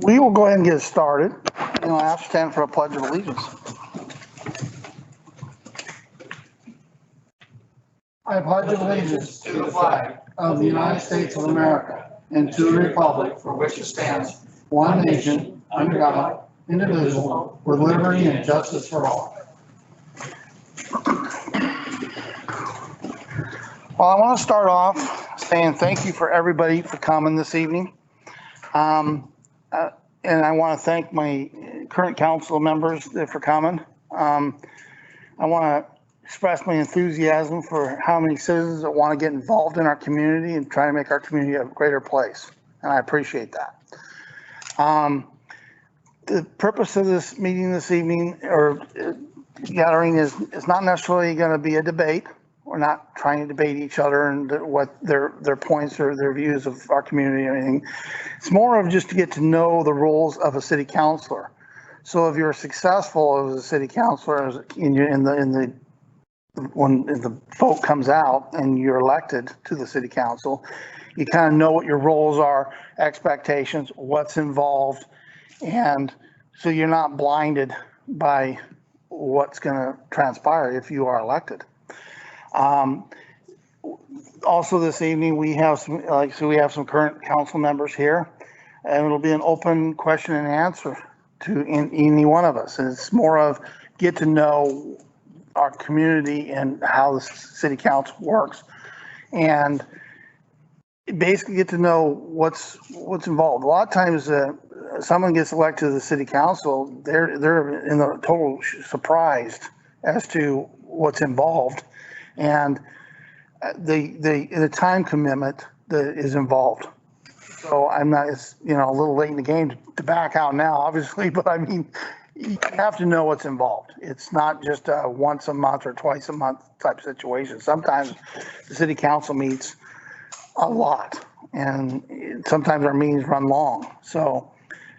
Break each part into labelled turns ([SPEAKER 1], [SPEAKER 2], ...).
[SPEAKER 1] We will go ahead and get started. And I'll ask to stand for a pledge of allegiance. I pledge allegiance to the flag of the United States of America and to the republic for which it stands, one nation, under God, indivisible, with liberty and justice for all. Well, I want to start off saying thank you for everybody for coming this evening. And I want to thank my current council members for coming. I want to express my enthusiasm for how many citizens that want to get involved in our community and try to make our community a greater place. And I appreciate that. The purpose of this meeting this evening or gathering is not necessarily going to be a debate. We're not trying to debate each other and what their points or their views of our community or anything. It's more of just to get to know the roles of a city councilor. So if you're successful as a city councilor when the vote comes out and you're elected to the city council, you kind of know what your roles are, expectations, what's involved, and so you're not blinded by what's going to transpire if you are elected. Also this evening, we have some current council members here, and it'll be an open question and answer to any one of us. And it's more of get to know our community and how the city council works, and basically get to know what's involved. A lot of times, someone gets elected to the city council, they're in a total surprised as to what's involved. And the time commitment that is involved. So I'm not, it's, a little late in the game to back out now, obviously, but I mean, you have to know what's involved. It's not just a once a month or twice a month type situation. Sometimes the city council meets a lot, and sometimes our meetings run long. So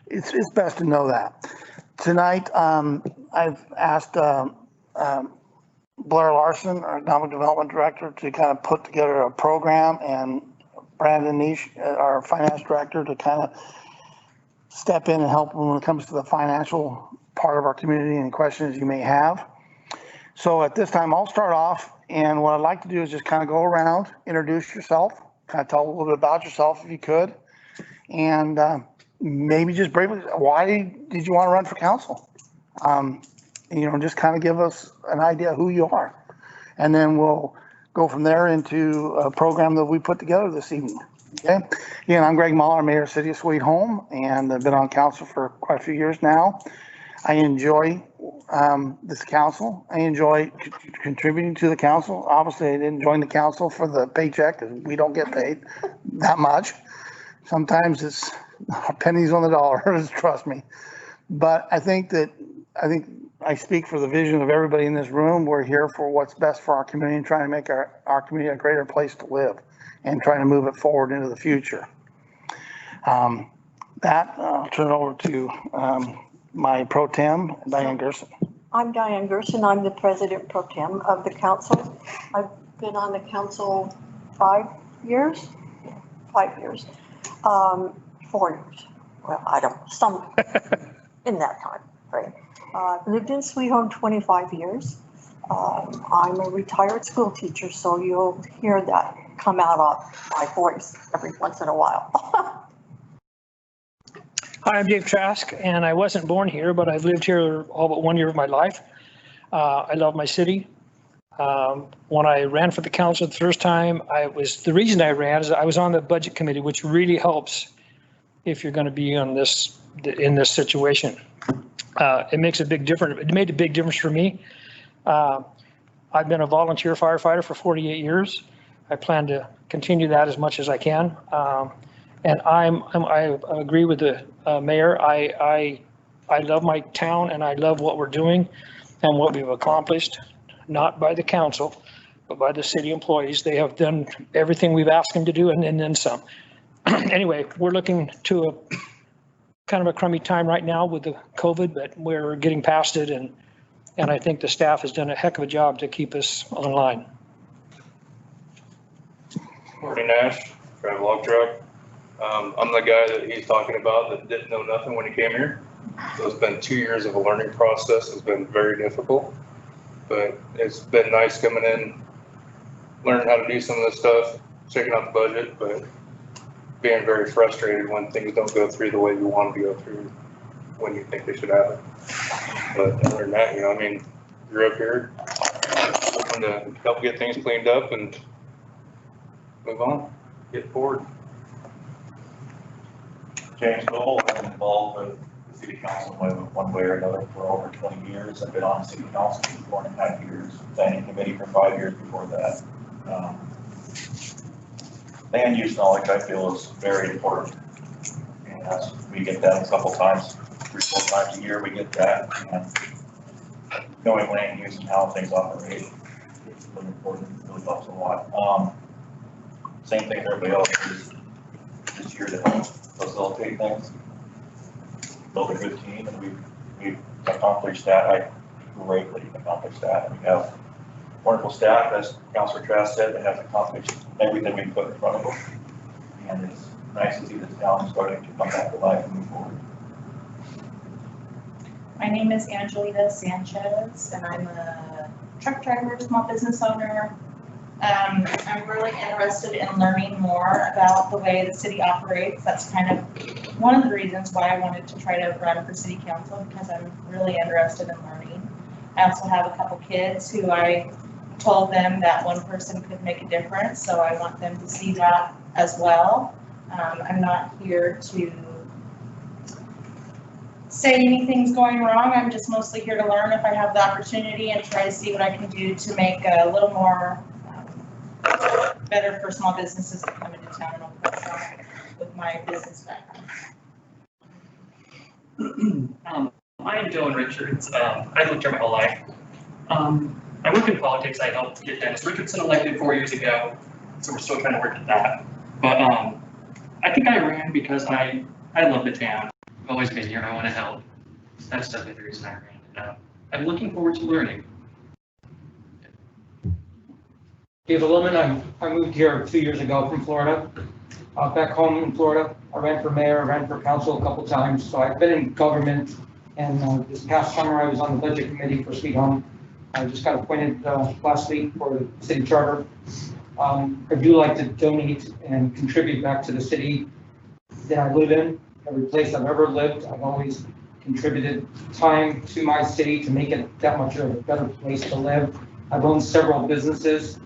[SPEAKER 1] it's best to know that. Tonight, I've asked Blair Larson, our Economic Development Director, to kind of put together a program, and Brandon Nish, our Finance Director, to kind of step in and help when it comes to the financial part of our community and questions you may have. So at this time, I'll start off, and what I'd like to do is just kind of go around, introduce yourself, kind of tell a little bit about yourself if you could, and maybe just briefly, why did you want to run for council? Just kind of give us an idea of who you are. And then we'll go from there into a program that we put together this evening. Okay. Again, I'm Greg Muller, Mayor of the City of Sweet Home, and I've been on council for quite a few years now. I enjoy this council. I enjoy contributing to the council. Obviously, I didn't join the council for the paycheck because we don't get paid that much. Sometimes it's pennies on the dollar, trust me. But I think I speak for the vision of everybody in this room. We're here for what's best for our community and trying to make our community a greater place to live and trying to move it forward into the future. I'll turn it over to my pro tem, Diane Gerson.
[SPEAKER 2] I'm Diane Gerson. I'm the president pro tem of the council. I've been on the council 5 years. 5 years. 4 years. Well, I don't know, some in that time, right? Lived in Sweet Home 25 years. I'm a retired school teacher, so you'll hear that come out of my voice every once in a while.
[SPEAKER 3] Hi, I'm Dave Trask, and I wasn't born here, but I've lived here all but 1 year of my life. I love my city. When I ran for the council the first time, the reason I ran is I was on the budget committee, which really helps if you're going to be in this situation. It makes a big difference. It made a big difference for me. I've been a volunteer firefighter for 48 years. I plan to continue that as much as I can. And I agree with the mayor. I love my town, and I love what we're doing and what we've accomplished, not by the council, but by the city employees. They have done everything we've asked them to do, and then some. Anyway, we're looking to a kind of a crummy time right now with the COVID, but we're getting past it, and I think the staff has done a heck of a job to keep us online.
[SPEAKER 4] Marty Nash, drive a log truck. I'm the guy that he's talking about that didn't know nothing when he came here. So it's been 2 years of a learning process. It's been very difficult, but it's been nice coming in, learning how to do some of this stuff, checking out the budget, but being very frustrated when things don't go through the way you want them to go through when you think they should happen. But other than that, I mean, you're up here looking to help get things cleaned up and move on, get forward.
[SPEAKER 5] James Noble, I've been involved with the city council one way or another for over 20 years. I've been on the city council for 4.5 years, planning committee for 5 years before that. Land use knowledge, I feel, is very important. And we get that a couple times, 3-4 times a year, we get that. And knowing land use and how things operate is really important, really helps a lot. Same thing as everybody else is this year to help facilitate things, build a good team, and we've accomplished that. I greatly accomplished that. And we have wonderful staff, as Councilor Trask said, that has accomplished everything we put in front of them. And it's nice to see this town starting to come back to life and move forward.
[SPEAKER 6] My name is Angelita Sanchez, and I'm a truck driver, small business owner. I'm really interested in learning more about the way the city operates. That's kind of one of the reasons why I wanted to try to run for city council, because I'm really interested in learning. I also have a couple kids who I told them that one person could make a difference, so I want them to see that as well. I'm not here to say anything's going wrong. I'm just mostly here to learn if I have the opportunity and try to see what I can do to make a little more better for small businesses that come into town and open a shop with my business background.
[SPEAKER 7] I am Dylan Richards. I've lived here my whole life. I work in politics. I helped get Dennis Richardson elected 4 years ago, so we're still trying to work at that. But I think I ran because I love the town. I've always been here. I want to help. That's definitely the reason I ran. And, I'm looking forward to learning.
[SPEAKER 8] David Lillman, I moved here 2 years ago from Florida. Back home in Florida, I ran for mayor, I ran for council a couple times, so I've been in government. And this past summer, I was on the budget committee for Sweet Home. I just got appointed last week for the city charter. I do like to donate and contribute back to the city that I live in. Every place I've ever lived, I've always contributed time to my city to make it that much of a better place to live. I've owned several businesses.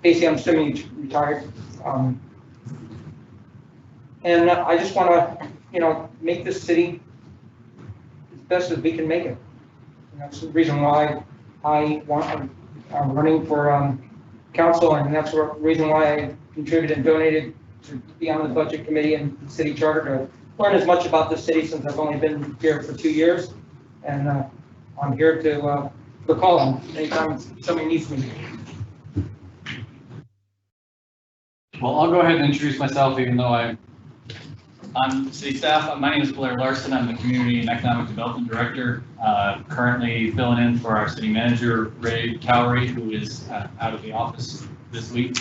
[SPEAKER 8] Basically, I'm semi-retired. And I just want to, make this city as best as we can make it. And that's the reason why I'm running for council, and that's the reason why I contributed and donated to be on the budget committee and city charter to learn as much about the city, since I've only been here for 2 years. And I'm here to call on anytime somebody needs me.
[SPEAKER 9] Well, I'll go ahead and introduce myself, even though I'm on city staff. My name is Blair Larson. I'm the Community and Economic Development Director, currently filling in for our city manager, Ray Cowrie, who is out of the office this week.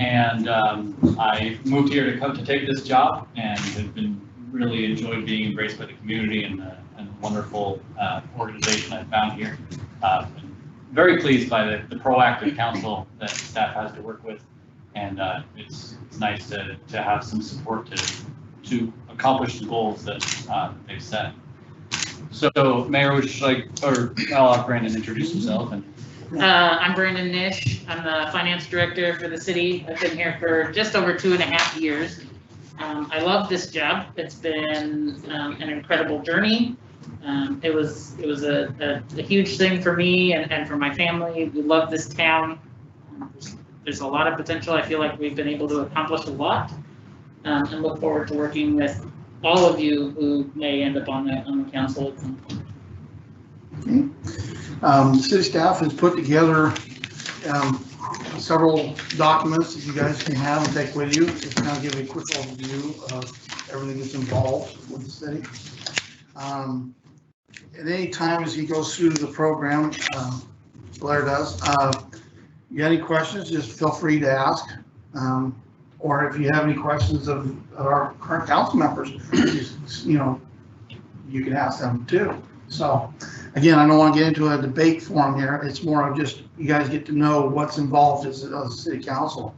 [SPEAKER 9] And I moved here to come to take this job, and have been really enjoyed being embraced by the community and the wonderful organization I found here. Been very pleased by the proactive council that staff has to work with. And it's nice to have some support to accomplish the goals that they've set. So, Mayor, I'll have Brandon introduce himself.
[SPEAKER 10] I'm Brandon Nish. I'm the finance director for the city. I've been here for just over 2.5 years. I love this job. It's been an incredible journey. It was a huge thing for me and for my family. We love this town. There's a lot of potential. I feel like we've been able to accomplish a lot, and look forward to working with all of you who may end up on the council at some point.
[SPEAKER 1] City staff has put together several documents that you guys can have and take with you. Just kind of give you a quick overview of everything that's involved with the city. At any time as he goes through the program, Blair does, you got any questions, just feel free to ask. or if you have any questions of our current council members, you can ask them too. So again, I don't want to get into a debate forum here. It's more of just you guys get to know what's involved as a city council.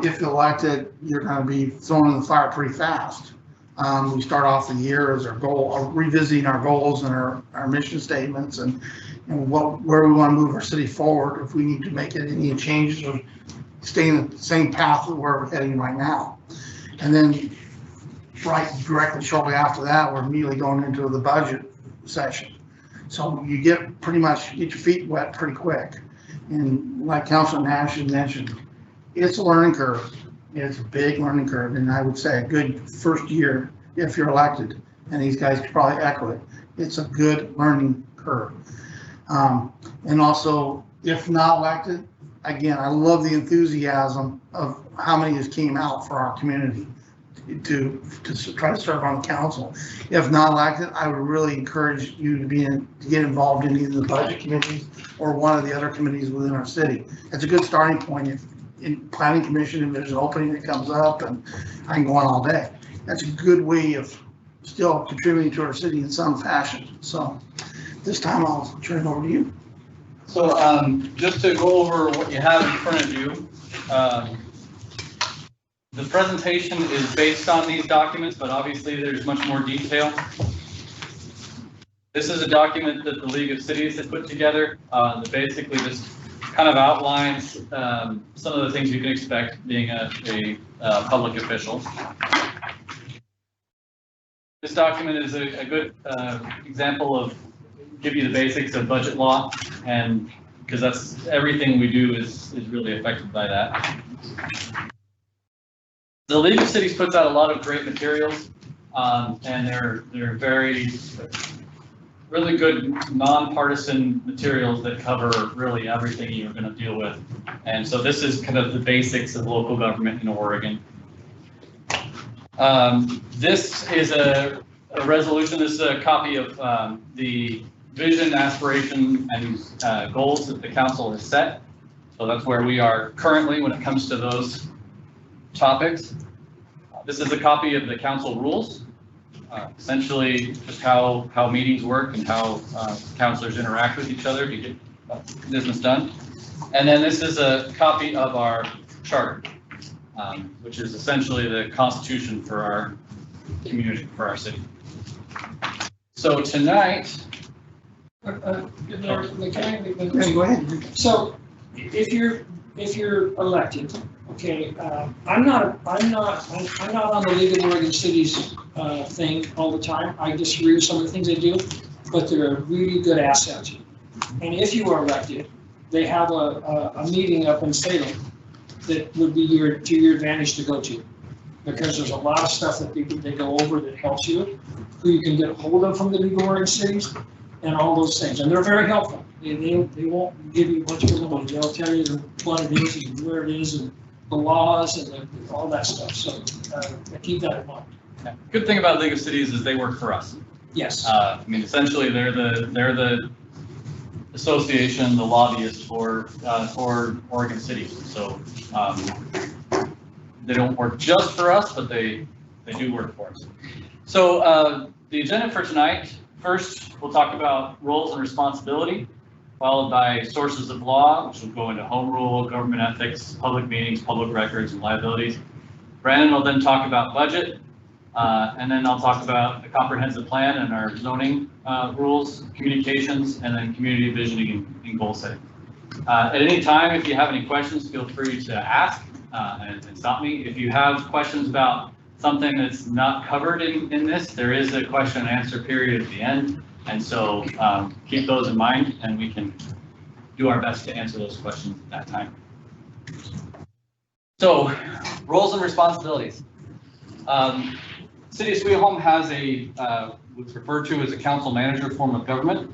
[SPEAKER 1] If elected, you're going to be thrown in the fire pretty fast. We start off the year as our goal, revisiting our goals and our mission statements and where we want to move our city forward, if we need to make any changes or stay in the same path of where we're heading right now. And then directly shortly after that, we're immediately going into the budget session. So you get your feet wet pretty quick. And like Councilor Nash had mentioned, it's a learning curve. It's a big learning curve, and I would say a good first year if you're elected, and these guys could probably echo it. It's a good learning curve. And also, if not elected, again, I love the enthusiasm of how many just came out for our community to try to serve on the council. If not elected, I would really encourage you to get involved in either the budget committees or one of the other committees within our city. It's a good starting point. If in planning commission, if there's an opening that comes up, and I can go on all day. That's a good way of still contributing to our city in some fashion. So this time I'll turn it over to you.
[SPEAKER 9] So just to go over what you have in front of you, the presentation is based on these documents, but obviously there's much more detail. This is a document that the League of Cities has put together that basically just kind of outlines some of the things you can expect being a public official. This document is a good example of give you the basics of budget law, and because that's everything we do is really affected by that. The League of Cities puts out a lot of great materials, and they're really good nonpartisan materials that cover really everything you're going to deal with. And so this is kind of the basics of local government in Oregon. This is a resolution. This is a copy of the vision, aspiration, and goals that the council has set. So that's where we are currently when it comes to those topics. This is a copy of the council rules. Essentially just how meetings work and how councilors interact with each other to get business done. And then this is a copy of our charter, which is essentially the constitution for our community, for our city. So tonight.
[SPEAKER 3] Go ahead. So if you're elected, okay, I'm not on the League of Oregon Cities thing all the time. I disagree with some of the things they do, but they're a really good asset. And if you are elected, they have a meeting up in Salem that would be to your advantage to go to, because there's a lot of stuff that they go over that helps you, who you can get a hold of from the League of Oregon Cities, and all those things. And they're very helpful. They won't give you a bunch of money. They'll tell you what it is and where it is and the laws and all that stuff. So keep that in mind.
[SPEAKER 9] Yeah. Good thing about League of Cities is they work for us.
[SPEAKER 3] Yes.
[SPEAKER 9] I mean, essentially they're the association, the lobbyist for Oregon City. So they don't work just for us, but they do work for us. So the agenda for tonight, first we'll talk about roles and responsibility, followed by sources of law, which will go into home rule, government ethics, public meetings, public records, and liabilities. Brandon will then talk about budget, and then I'll talk about the comprehensive plan and our zoning rules, communications, and then community visioning and goal setting. At any time, if you have any questions, feel free to ask and stop me. If you have questions about something that's not covered in this, there is a question and answer period at the end. And so keep those in mind, and we can do our best to answer those questions at that time. So, roles and responsibilities. City of Sweet Home has what's referred to as a council manager form of government.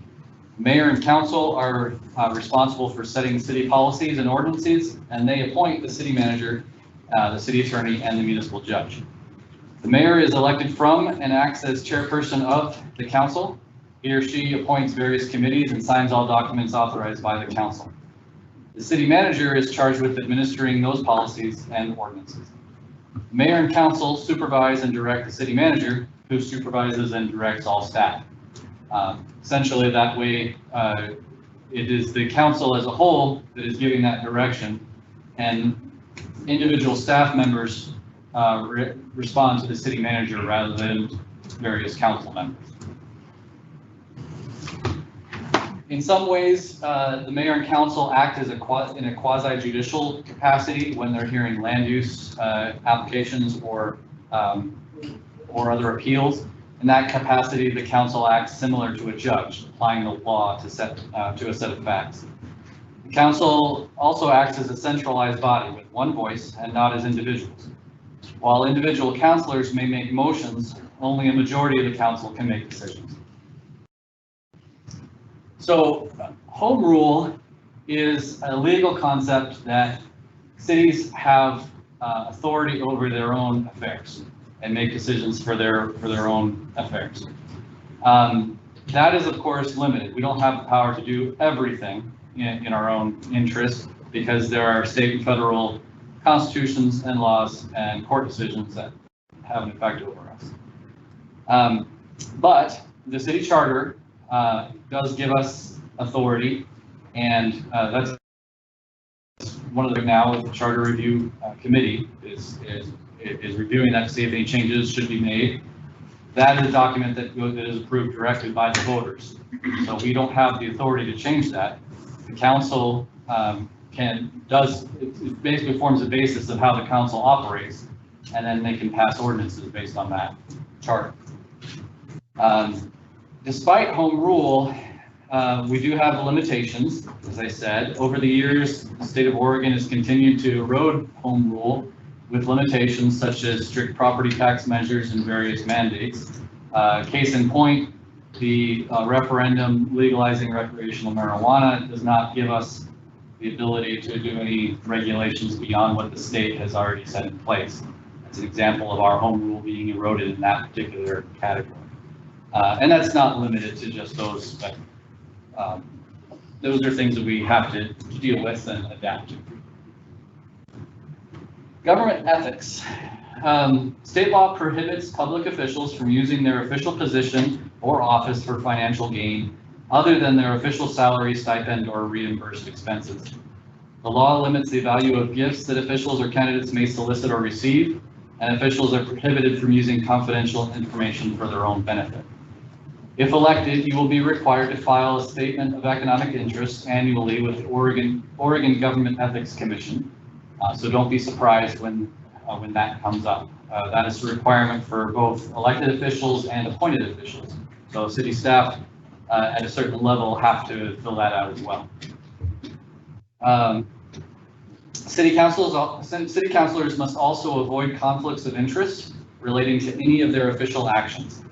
[SPEAKER 9] Mayor and council are responsible for setting city policies and ordinances, and they appoint the city manager, the city attorney, and the municipal judge. The mayor is elected from and acts as chairperson of the council. He or she appoints various committees and signs all documents authorized by the council. The city manager is charged with administering those policies and ordinances. Mayor and council supervise and direct the city manager, who supervises and directs all staff. Essentially, that way, it is the council as a whole that is giving that direction, and individual staff members respond to the city manager rather than various council members. In some ways, the mayor and council act as in a quasi-judicial capacity when they're hearing land use applications or other appeals. In that capacity, the council acts similar to a judge, applying the law to a set of facts. The council also acts as a centralized body with one voice and not as individuals. While individual councilors may make motions, only a majority of the council can make decisions. So home rule is a legal concept that cities have authority over their own affairs and make decisions for their own affairs. That is, of course, limited. We don't have the power to do everything in our own interest because there are state and federal constitutions and laws and court decisions that have an effect over us. But the city charter does give us authority, and that's one of the now with the charter review committee is reviewing that to see if any changes should be made. That is a document that is approved directly by the voters. So we don't have the authority to change that. The council it basically forms the basis of how the council operates, and then they can pass ordinances based on that charter. Despite home rule, we do have limitations, as I said. Over the years, the state of Oregon has continued to erode home rule with limitations such as strict property tax measures and various mandates. Case in point, the referendum legalizing recreational marijuana does not give us the ability to do any regulations beyond what the state has already set in place. That's an example of our home rule being eroded in that particular category. And that's not limited to just those, but those are things that we have to deal with and adapt to. Government ethics. State law prohibits public officials from using their official position or office for financial gain other than their official salary, stipend, or reimbursed expenses. The law limits the value of gifts that officials or candidates may solicit or receive, and officials are prohibited from using confidential information for their own benefit. If elected, you will be required to file a statement of economic interest annually with the Oregon Government Ethics Commission. So don't be surprised when that comes up. That is a requirement for both elected officials and appointed officials. So city staff at a certain level have to fill that out as well. City councilors must also avoid conflicts of interest relating to any of their official actions.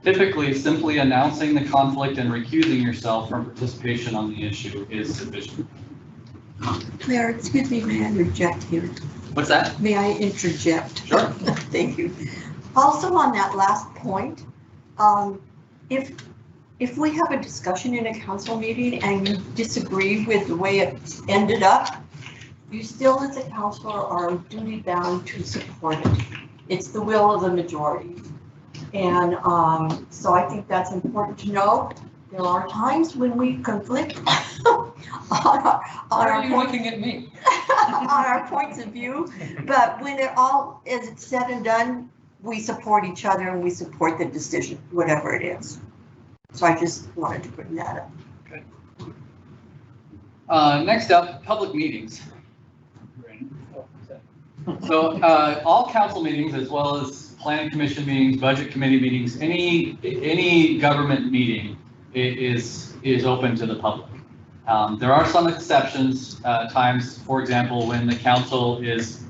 [SPEAKER 9] Typically, simply announcing the conflict and recusing yourself from participation on the issue is sufficient.
[SPEAKER 2] Mayor, excuse me, may I interject here?
[SPEAKER 9] What's that?
[SPEAKER 2] May I interject?
[SPEAKER 9] Sure.
[SPEAKER 2] Thank you. Also on that last point, if we have a discussion in a council meeting and you disagree with the way it ended up, you still as a councilor are duty bound to support it. It's the will of the majority. And so I think that's important to know. There are times when we conflict on our
[SPEAKER 8] looking at me?
[SPEAKER 2] on our points of view, but when it all is said and done, we support each other and we support the decision, whatever it is. So I just wanted to bring that up.
[SPEAKER 9] Okay. Next up, public meetings. So all council meetings, as well as planning commission meetings, budget committee meetings, any government meeting is open to the public. There are some exceptions, times, for example, when the council is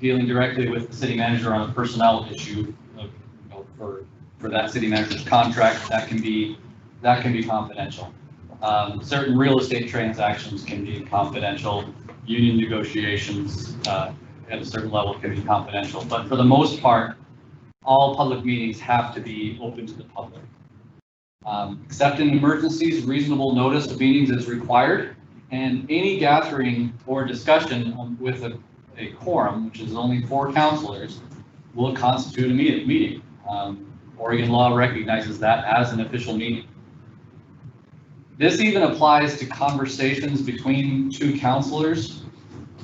[SPEAKER 9] dealing directly with the city manager on a personnel issue for that city manager's contract, that can be confidential. Certain real estate transactions can be confidential. Union negotiations at a certain level can be confidential, but for the most part, all public meetings have to be open to the public. Except in emergencies, reasonable notice of meetings is required, and any gathering or discussion with a quorum, which is only 4 councilors, will constitute a meeting. Oregon law recognizes that as an official meeting. This even applies to conversations between 2 councilors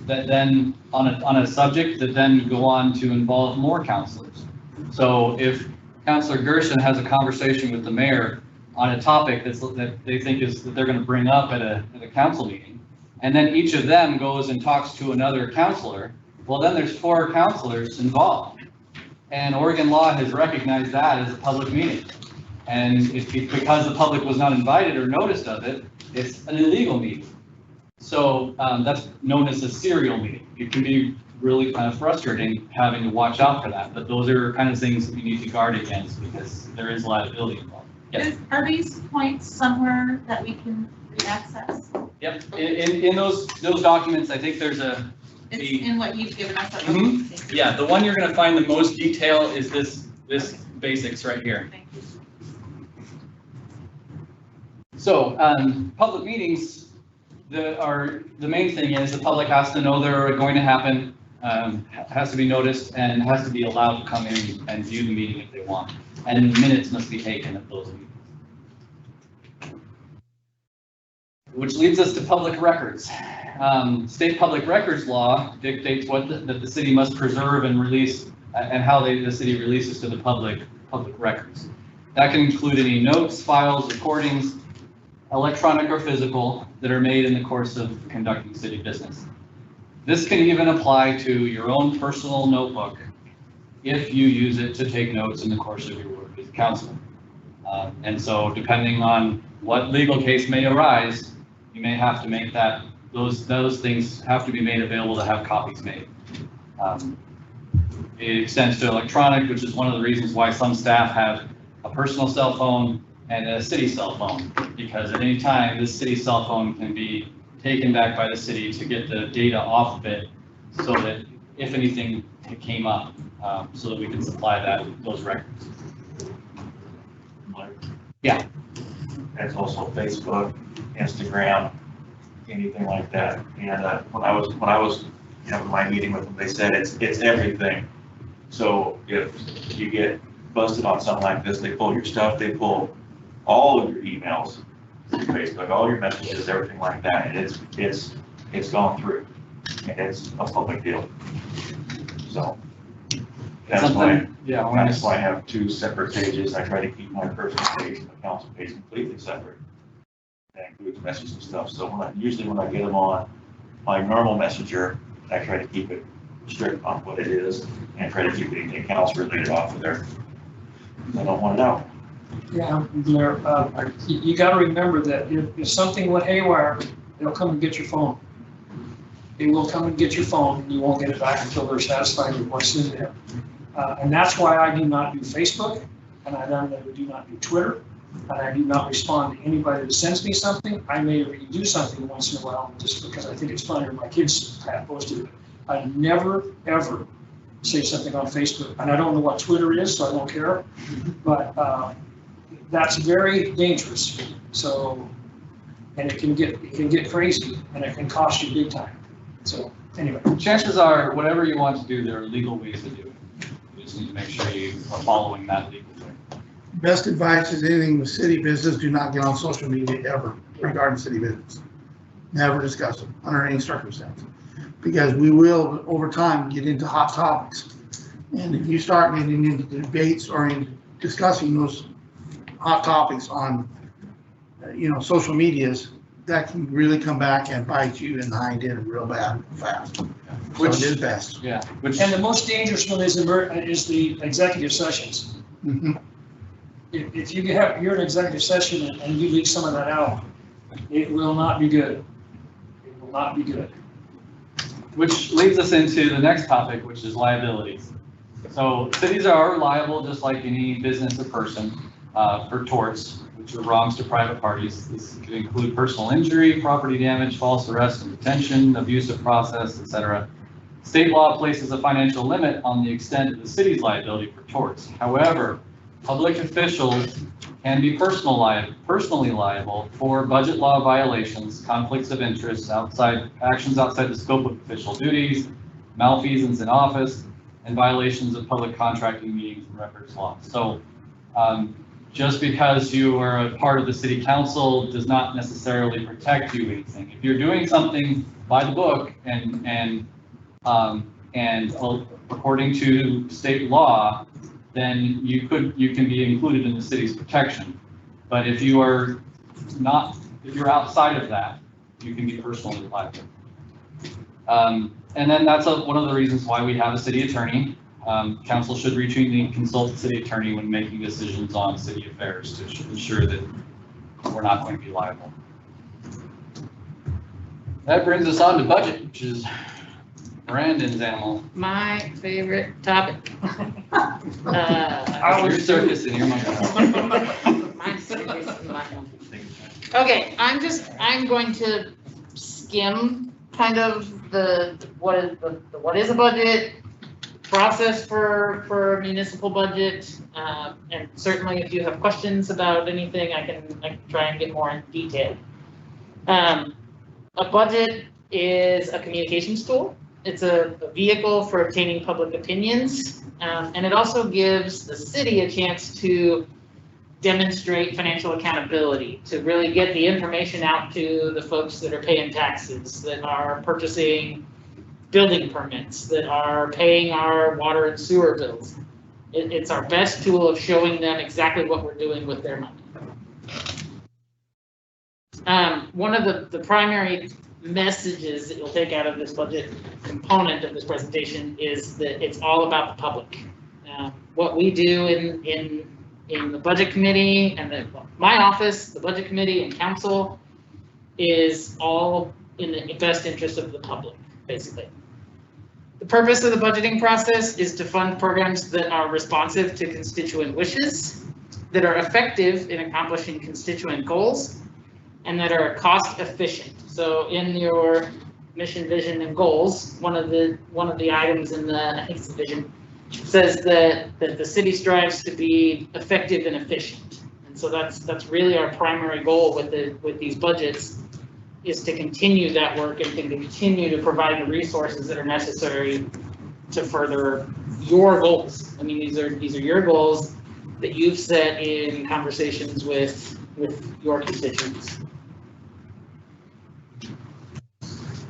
[SPEAKER 9] that then, on a subject that then go on to involve more councilors. So if Councilor Gershon has a conversation with the mayor on a topic that they think that they're going to bring up at a council meeting, and then each of them goes and talks to another councilor, well, then there's 4 councilors involved. And Oregon law has recognized that as a public meeting. And because the public was not invited or noticed of it, it's an illegal meeting. So that's known as a serial meeting. It can be really kind of frustrating having to watch out for that, but those are kind of things that we need to guard against because there is liability involved. Yes.
[SPEAKER 6] Are these points somewhere that we can access?
[SPEAKER 9] Yep, in those documents, I think there's
[SPEAKER 6] It's in what you've given us.
[SPEAKER 9] Mhm. Yeah, the one you're gonna find the most detail is this basics right here.
[SPEAKER 6] Thank you.
[SPEAKER 9] So, public meetings, the main thing is the public has to know they're going to happen, has to be noticed, and has to be allowed to come in and view the meeting if they want. And minutes must be taken at those meetings. Which leads us to public records. State public records law dictates that the city must preserve and release, and how the city releases to the public records. That can include any notes, files, recordings, electronic or physical, that are made in the course of conducting city business. This can even apply to your own personal notebook if you use it to take notes in the course of your work as a councilor. And so depending on what legal case may arise, you may have to make that, those things have to be made available to have copies made. It extends to electronic, which is one of the reasons why some staff have a personal cell phone and a city cell phone, because at any time this city cell phone can be taken back by the city to get the data off of it so that if anything came up, so that we can supply those records. Yeah.
[SPEAKER 5] There's also Facebook, Instagram, anything like that. And when I was having my meeting with them, they said it's everything. So if you get busted on something like this, they pull your stuff, they pull all of your emails, Facebook, all your messages, everything like that, and it's gone through, and it's a public deal. So that's why I have 2 separate pages. I try to keep my personal page and the council page completely separate. That includes messages and stuff. So usually when I get them on my normal messenger, I try to keep it strict on what it is and try to keep anything else related off of there. I don't want it out.
[SPEAKER 3] Yeah, you got to remember that if something went haywire, they'll come and get your phone. They will come and get your phone, and you won't get it back until they're satisfied with what's in there. And that's why I do not do Facebook, and I do not do Twitter, and I do not respond to anybody that sends me something. I may redo something once in a while just because I think it's funny or my kids have posted it. I never, ever say something on Facebook, and I don't know what Twitter is, so I don't care. But that's very dangerous. So, and it can get crazy, and it can cost you big time. So anyway,
[SPEAKER 9] chances are, whatever you want to do, there are legal ways to do it. You just need to make sure you are following that legal way.
[SPEAKER 1] Best advice is anything with city business, do not get on social media ever regarding city business. Never discuss them under any circumstance. Because we will, over time, get into hot topics. And if you start getting into debates or in discussing those hot topics on, social medias, that can really come back and bite you in the hind end real bad, fast. Which is best.
[SPEAKER 9] Yeah.
[SPEAKER 3] and the most dangerous one is the executive sessions.
[SPEAKER 1] Mm-hmm.
[SPEAKER 3] If you're in executive session and you leak some of that out, it will not be good. It will not be good.
[SPEAKER 9] Which leads us into the next topic, which is liabilities. So cities are liable, just like any business or person, for torts, which are wrongs to private parties. This could include personal injury, property damage, false arrest and detention, abuse of process, etc. State law places a financial limit on the extent of the city's liability for torts. However, public officials can be personally liable for budget law violations, conflicts of interest, actions outside the scope of official duties, malfeasance in office, and violations of public contracting meetings and records law. So just because you are a part of the city council does not necessarily protect you anything. If you're doing something by the book and according to state law, then you can be included in the city's protection. But if you are not, if you're outside of that, you can be personally liable. And then that's one of the reasons why we have a city attorney. Council should routinely consult the city attorney when making decisions on city affairs to ensure that we're not going to be liable. That brings us on to budget, which is Brandon's animal.
[SPEAKER 10] My favorite topic.
[SPEAKER 9] Your circus and your monkey.
[SPEAKER 10] My circus and my monkey. Okay, I'm going to skim kind of what is a budget, process for a municipal budget, and certainly if you have questions about anything, I can try and get more in detail. A budget is a communications tool. It's a vehicle for obtaining public opinions, and it also gives the city a chance to demonstrate financial accountability, to really get the information out to the folks that are paying taxes, that are purchasing building permits, that are paying our water and sewer bills. It's our best tool of showing them exactly what we're doing with their money. One of the primary messages that you'll take out of this budget component of this presentation is that it's all about the public. What we do in the budget committee and my office, the budget committee and council is all in the best interest of the public, basically. The purpose of the budgeting process is to fund programs that are responsive to constituent wishes, that are effective in accomplishing constituent goals, and that are cost efficient. So in your mission, vision, and goals, one of the items in the, I think it's the vision, says that the city strives to be effective and efficient. And so that's really our primary goal with these budgets, is to continue that work and to continue to provide the resources that are necessary to further your goals. I mean, these are your goals that you've set in conversations with your constituents.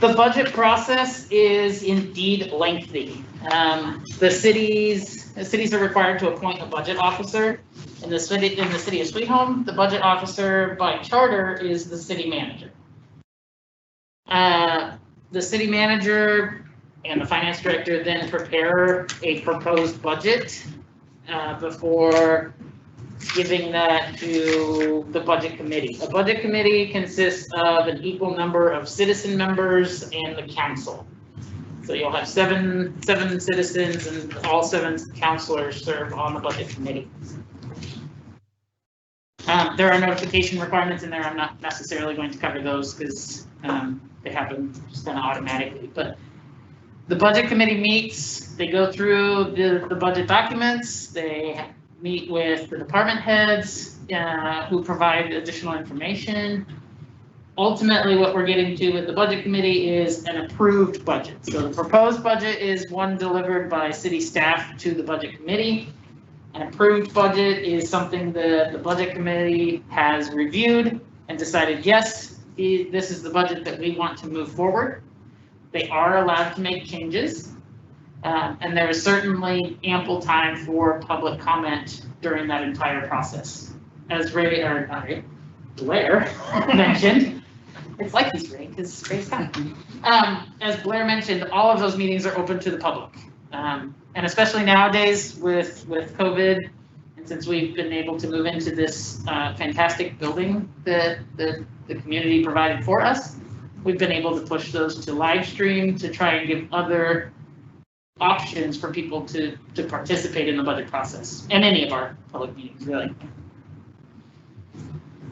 [SPEAKER 10] The budget process is indeed lengthy. The cities are required to appoint a budget officer. In the city of Sweet Home, the budget officer by charter is the city manager. The city manager and the finance director then prepare a proposed budget before giving that to the budget committee. A budget committee consists of an equal number of citizen members and the council. So you'll have seven citizens, and all 7 councilors serve on the budget committee. There are notification requirements in there. I'm not necessarily going to cover those because they happen just kind of automatically. But the budget committee meets, they go through the budget documents, they meet with the department heads who provide additional information. Ultimately, what we're getting to with the budget committee is an approved budget. So the proposed budget is one delivered by city staff to the budget committee. An approved budget is something that the budget committee has reviewed and decided, yes, this is the budget that we want to move forward. They are allowed to make changes. And there is certainly ample time for public comment during that entire process. As Blair mentioned, it's like he's Ray because Ray's gone. As Blair mentioned, all of those meetings are open to the public. And especially nowadays with COVID, and since we've been able to move into this fantastic building that the community provided for us, we've been able to push those to live stream to try and give other options for people to participate in the budget process and any of our public meetings, really.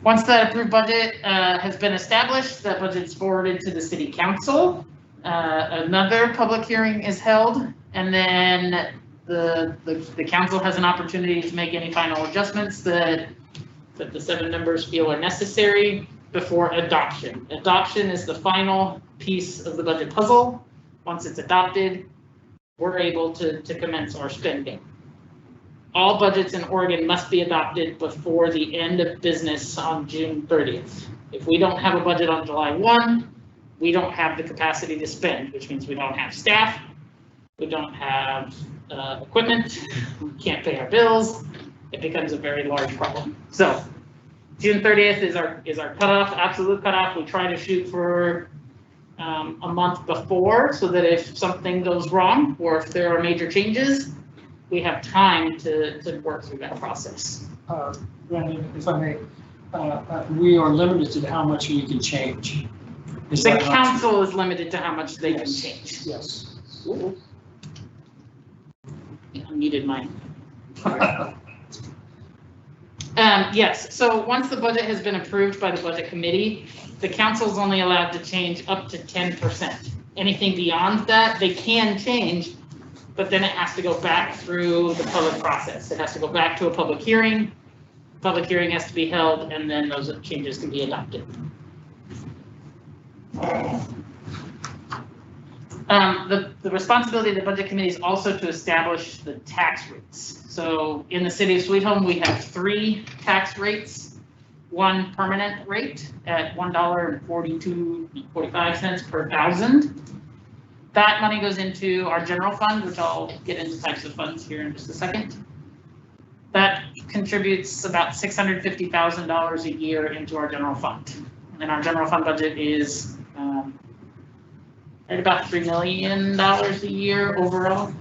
[SPEAKER 10] Once that approved budget has been established, that budget's forwarded to the city council. Another public hearing is held, and then the council has an opportunity to make any final adjustments that the 7 members feel are necessary before adoption. Adoption is the final piece of the budget puzzle. Once it's adopted, we're able to commence our spending. All budgets in Oregon must be adopted before the end of business on June 30th. If we don't have a budget on July 1, we don't have the capacity to spend, which means we don't have staff, we don't have equipment, we can't pay our bills. It becomes a very large problem. So June 30th is our cutoff, absolute cutoff. We try to shoot for a month before so that if something goes wrong or if there are major changes, we have time to work through that process.
[SPEAKER 3] Brandon, if I may, we are limited to how much we can change. Is
[SPEAKER 10] The
[SPEAKER 3] that not
[SPEAKER 10] council is limited to how much they can
[SPEAKER 3] Yes.
[SPEAKER 10] change.
[SPEAKER 3] true? Yes.
[SPEAKER 10] Ooh. I muted mine. Yes, so once the budget has been approved by the budget committee, the council is only allowed to change up to 10%. Anything beyond that, they can change, but then it has to go back through the public process. It has to go back to a public hearing. Public hearing has to be held, and then those changes can be adopted. The responsibility of the budget committee is also to establish the tax rates. So in the city of Sweet Home, we have 3 tax rates, one permanent rate at $1.45 per thousand. That money goes into our general fund, which I'll get into types of funds here in just a second. That contributes about $650,000 a year into our general fund. And our general fund budget is at about $3 million a year overall.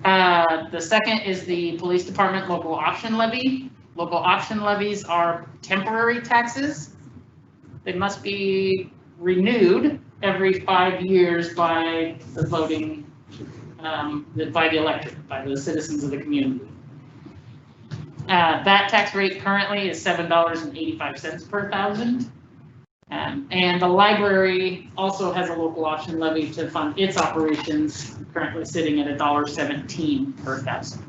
[SPEAKER 10] The second is the police department local option levy. Local option levies are temporary taxes. They must be renewed every 5 years by the voting, by the electorate, by the citizens of the community. That tax rate currently is $7.85 per thousand. And the library also has a local option levy to fund its operations, currently sitting at $1.17 per thousand.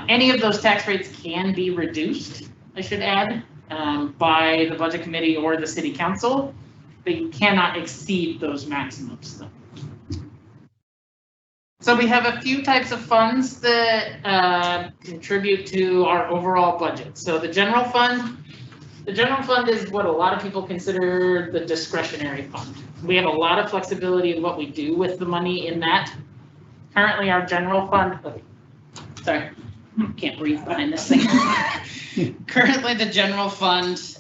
[SPEAKER 10] Any of those tax rates can be reduced, I should add, by the budget committee or the city council, but you cannot exceed those maximums. So we have a few types of funds that contribute to our overall budget. So the general fund is what a lot of people consider the discretionary fund. We have a lot of flexibility in what we do with the money in that. Currently, our general fund, sorry, can't breathe behind this thing. Currently, the general fund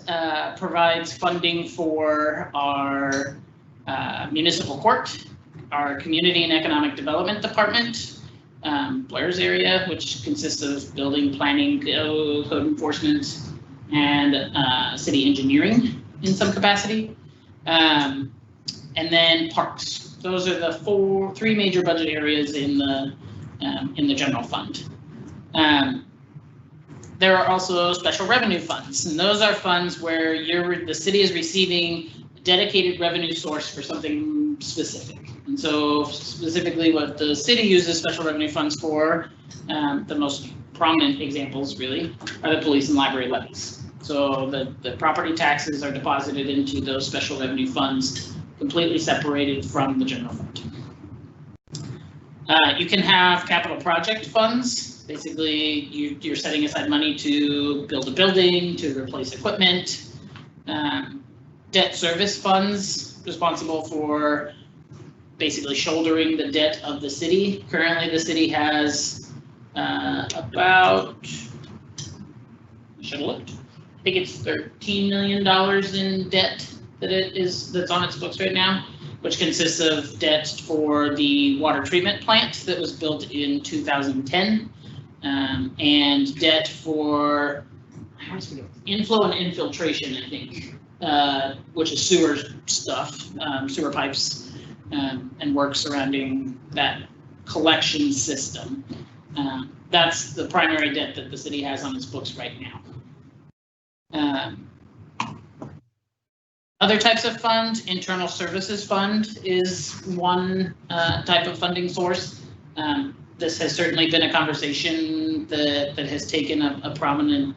[SPEAKER 10] provides funding for our municipal court, our community and economic development department, Blair's area, which consists of building, planning, code enforcement, and city engineering in some capacity, and then parks. Those are the three major budget areas in the general fund. There are also special revenue funds, and those are funds where the city is receiving a dedicated revenue source for something specific. And so specifically what the city uses special revenue funds for, the most prominent examples really, are the police and library levies. So the property taxes are deposited into those special revenue funds, completely separated from the general fund. You can have capital project funds. Basically, you're setting aside money to build a building, to replace equipment. Debt service funds, responsible for basically shouldering the debt of the city. Currently, the city has about, I should have looked, I think it's $13 million in debt that's on its books right now, which consists of debt for the water treatment plant that was built in 2010, and debt for inflow and infiltration, I think, which is sewer stuff, sewer pipes, and work surrounding that collection system. That's the primary debt that the city has on its books right now. Other types of funds, internal services fund is one type of funding source. This has certainly been a conversation that has taken a prominent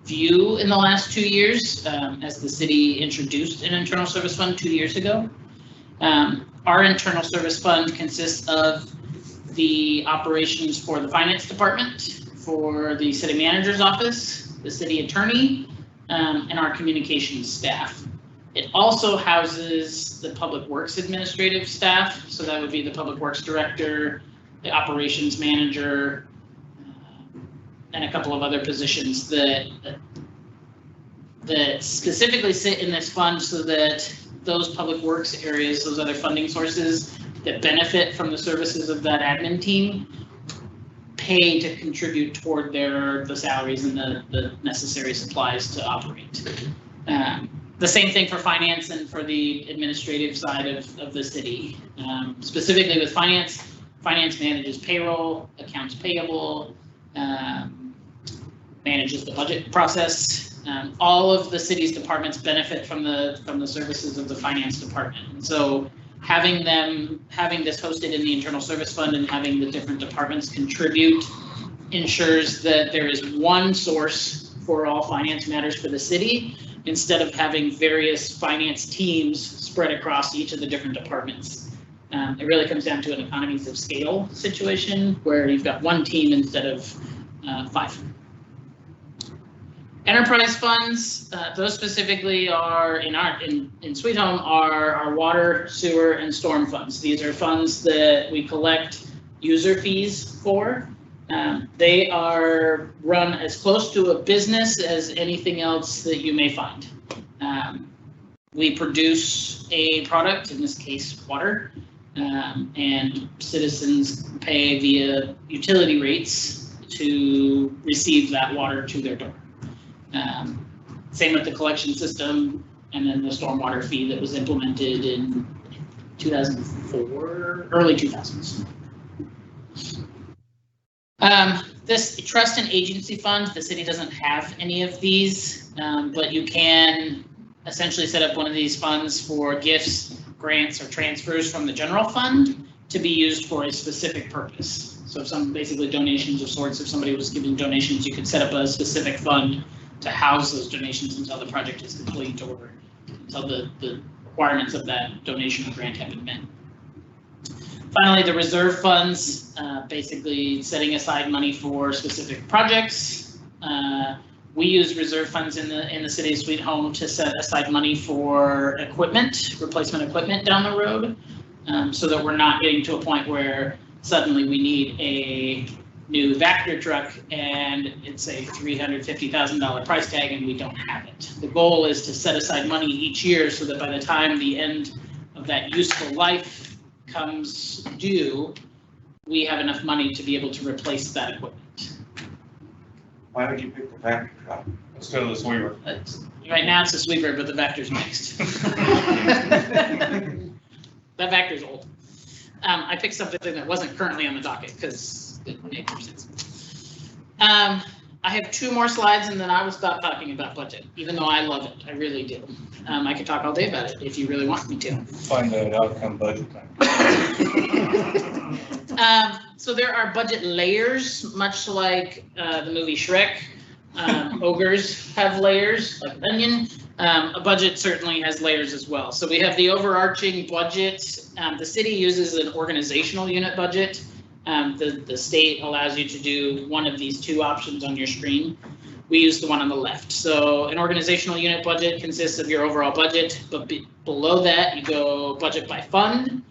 [SPEAKER 10] few in the last 2 years, as the city introduced an internal service fund 2 years ago. Our internal service fund consists of the operations for the finance department, for the city manager's office, the city attorney, and our communications staff. It also houses the public works administrative staff, so that would be the public works director, the operations manager, and a couple of other positions that specifically sit in this fund so that those public works areas, those other funding sources that benefit from the services of that admin team, pay to contribute toward the salaries and the necessary supplies to operate. The same thing for finance and for the administrative side of the city. Specifically with finance manages payroll, accounts payable, manages the budget process. All of the city's departments benefit from the services of the finance department. And so having this hosted in the internal service fund and having the different departments contribute ensures that there is one source for all finance matters for the city, instead of having various finance teams spread across each of the different departments. It really comes down to an economies of scale situation where you've got one team instead of 5. Enterprise funds, those specifically are in Sweet Home are our water, sewer, and storm funds. These are funds that we collect user fees for. They are run as close to a business as anything else that you may find. We produce a product, in this case water, and citizens pay via utility rates to receive that water to their door. Same with the collection system, and then the stormwater fee that was implemented in 2004, early 2000s. This trust and agency fund, the city doesn't have any of these, but you can essentially set up one of these funds for gifts, grants, or transfers from the general fund to be used for a specific purpose. So some basically donations of sorts, if somebody was giving donations, you could set up a specific fund to house those donations until the project is complete or until the requirements of that donation or grant have been met. Finally, the reserve funds, basically setting aside money for specific projects. We use reserve funds in the city of Sweet Home to set aside money for equipment, replacement equipment down the road, so that we're not getting to a point where suddenly we need a new Vector truck and it's a $350,000 price tag and we don't have it. The goal is to set aside money each year so that by the time the end of that useful life comes due, we have enough money to be able to replace that equipment.
[SPEAKER 5] Why would you pick the Vector truck?
[SPEAKER 4] Instead of the sweeper.
[SPEAKER 10] Right now it's a sweeper, but the Vector's next. That Vector's old. I picked something that wasn't currently on the docket because it made more sense. I have 2 more slides and then I will stop talking about budget, even though I love it. I really do. I could talk all day about it if you really want me to.
[SPEAKER 4] Find that outcome budget time.
[SPEAKER 10] So there are budget layers, much like the movie Shrek. Ogres have layers, like an onion. A budget certainly has layers as well. So we have the overarching budget. The city uses an organizational unit budget. The state allows you to do one of these 2 options on your screen. We use the one on the left. So an organizational unit budget consists of your overall budget, but below that you go budget by fund.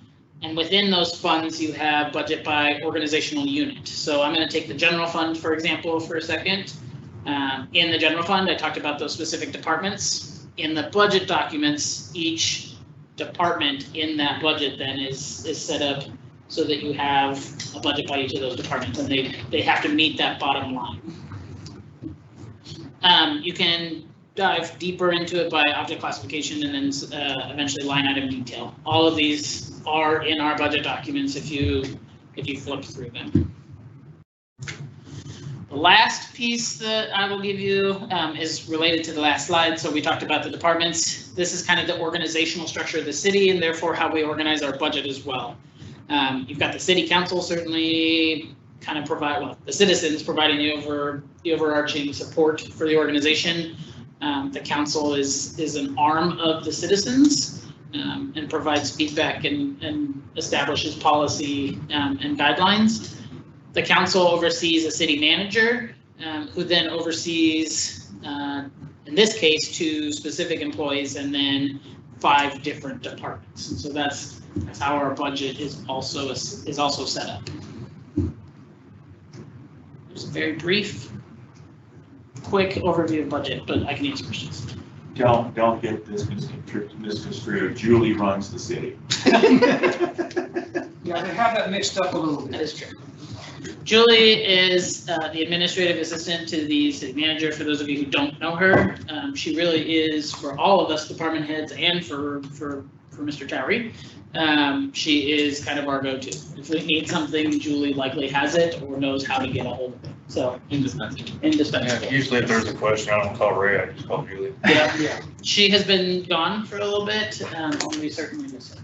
[SPEAKER 10] And within those funds, you have budget by organizational unit. So I'm going to take the general fund, for example, for a second. In the general fund, I talked about those specific departments. In the budget documents, each department in that budget then is set up so that you have a budget by each of those departments, and they have to meet that bottom line. You can dive deeper into it by object classification and then eventually line item detail. All of these are in our budget documents if you flip through them. The last piece that I will give you is related to the last slide. So we talked about the departments. This is kind of the organizational structure of the city and therefore how we organize our budget as well. You've got the city council certainly kind of provide, well, the citizens providing the overarching support for the organization. The council is an arm of the citizens and provides feedback and establishes policy and guidelines. The council oversees a city manager who then oversees, in this case, 2 specific employees and then 5 different departments. So that's how our budget is also set up. Just a very brief, quick overview of budget, but I can answer questions.
[SPEAKER 5] Don't get this misconstrued. Julie runs the city.
[SPEAKER 8] Yeah, they have that mixed up a little bit.
[SPEAKER 10] That is true. Julie is the administrative assistant to the city manager. For those of you who don't know her, she really is for all of us department heads and for Mr. Towery. She is kind of our go-to. If we need something, Julie likely has it or knows how to get a hold of it. So
[SPEAKER 4] Indispensable.
[SPEAKER 10] indispensable.
[SPEAKER 4] Yeah, usually if there's a question, I don't call Ray, I just call Julie.
[SPEAKER 10] Yeah. She has been gone for a little bit, and we certainly miss her.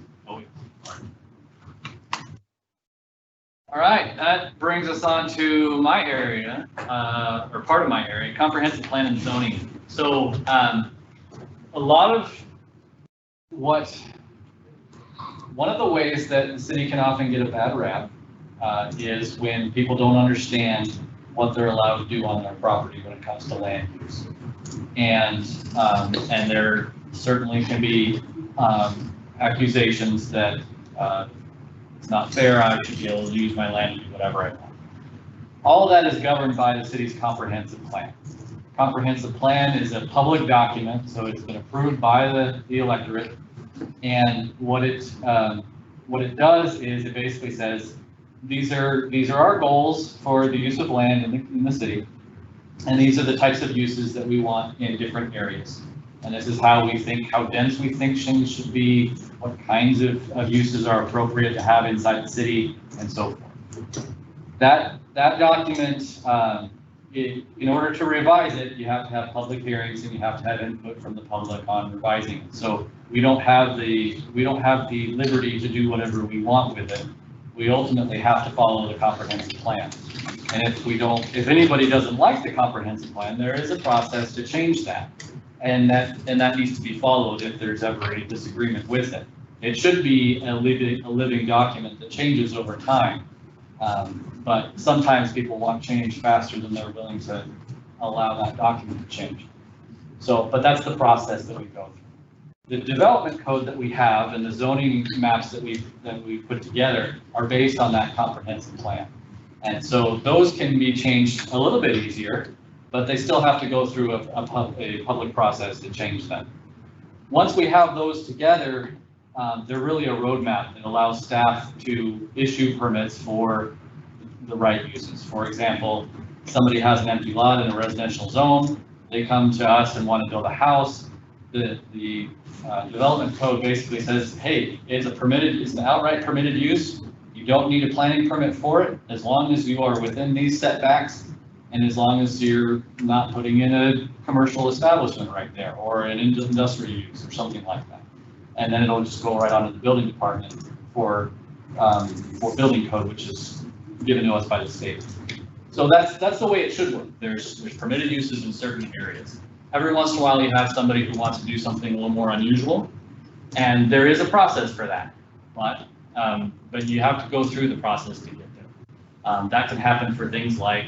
[SPEAKER 9] All right, that brings us on to my area, or part of my area, comprehensive plan and zoning. So a lot of one of the ways that the city can often get a bad rap is when people don't understand what they're allowed to do on their property when it comes to land use. And there certainly can be accusations that it's not fair, I should be able to use my land to do whatever I want. All of that is governed by the city's comprehensive plan. Comprehensive plan is a public document, so it's been approved by the electorate. And what it does is it basically says, these are our goals for the use of land in the city. And these are the types of uses that we want in different areas. And this is how we think, how dense we think things should be, what kinds of uses are appropriate to have inside the city, and so forth. That document, in order to revise it, you have to have public hearings and you have to have input from the public on revising it. So we don't have the liberty to do whatever we want with it. We ultimately have to follow the comprehensive plan. And if anybody doesn't like the comprehensive plan, there is a process to change that. And that needs to be followed if there's ever a disagreement with it. It should be a living document that changes over time. But sometimes people want change faster than they're willing to allow that document to change. So, but that's the process that we go through. The development code that we have and the zoning maps that we put together are based on that comprehensive plan. And so those can be changed a little bit easier, but they still have to go through a public process to change them. Once we have those together, they're really a roadmap that allows staff to issue permits for the right uses. For example, somebody has an empty lot in a residential zone, they come to us and want to build a house. The development code basically says, hey, it's an outright permitted use. You don't need a planning permit for it, as long as you are within these setbacks. And as long as you're not putting in a commercial establishment right there or an industrial use or something like that. And then it'll just go right onto the building department for building code, which is given to us by the state. So that's the way it should work. There's permitted uses in certain areas. Every once in a while you have somebody who wants to do something a little more unusual, and there is a process for that. But you have to go through the process to get there. That can happen for things like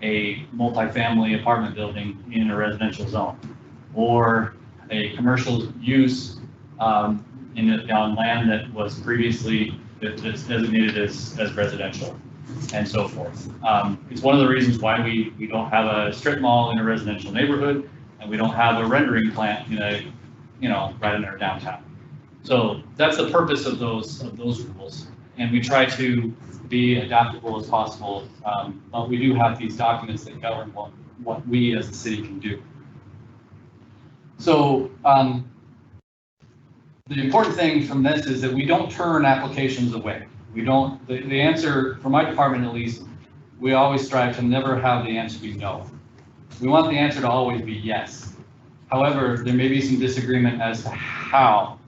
[SPEAKER 9] a multifamily apartment building in a residential zone, or a commercial use on land that was previously designated as residential, and so forth. It's one of the reasons why we don't have a strip mall in a residential neighborhood, and we don't have a rendering plant right in our downtown. So that's the purpose of those rules, and we try to be adaptable as possible, but we do have these documents that govern what we as the city can do. So the important thing from this is that we don't turn applications away. We don't, the answer, for my department at least, we always strive to never have the answer be no. We want the answer to always be yes. However, there may be some disagreement as to how,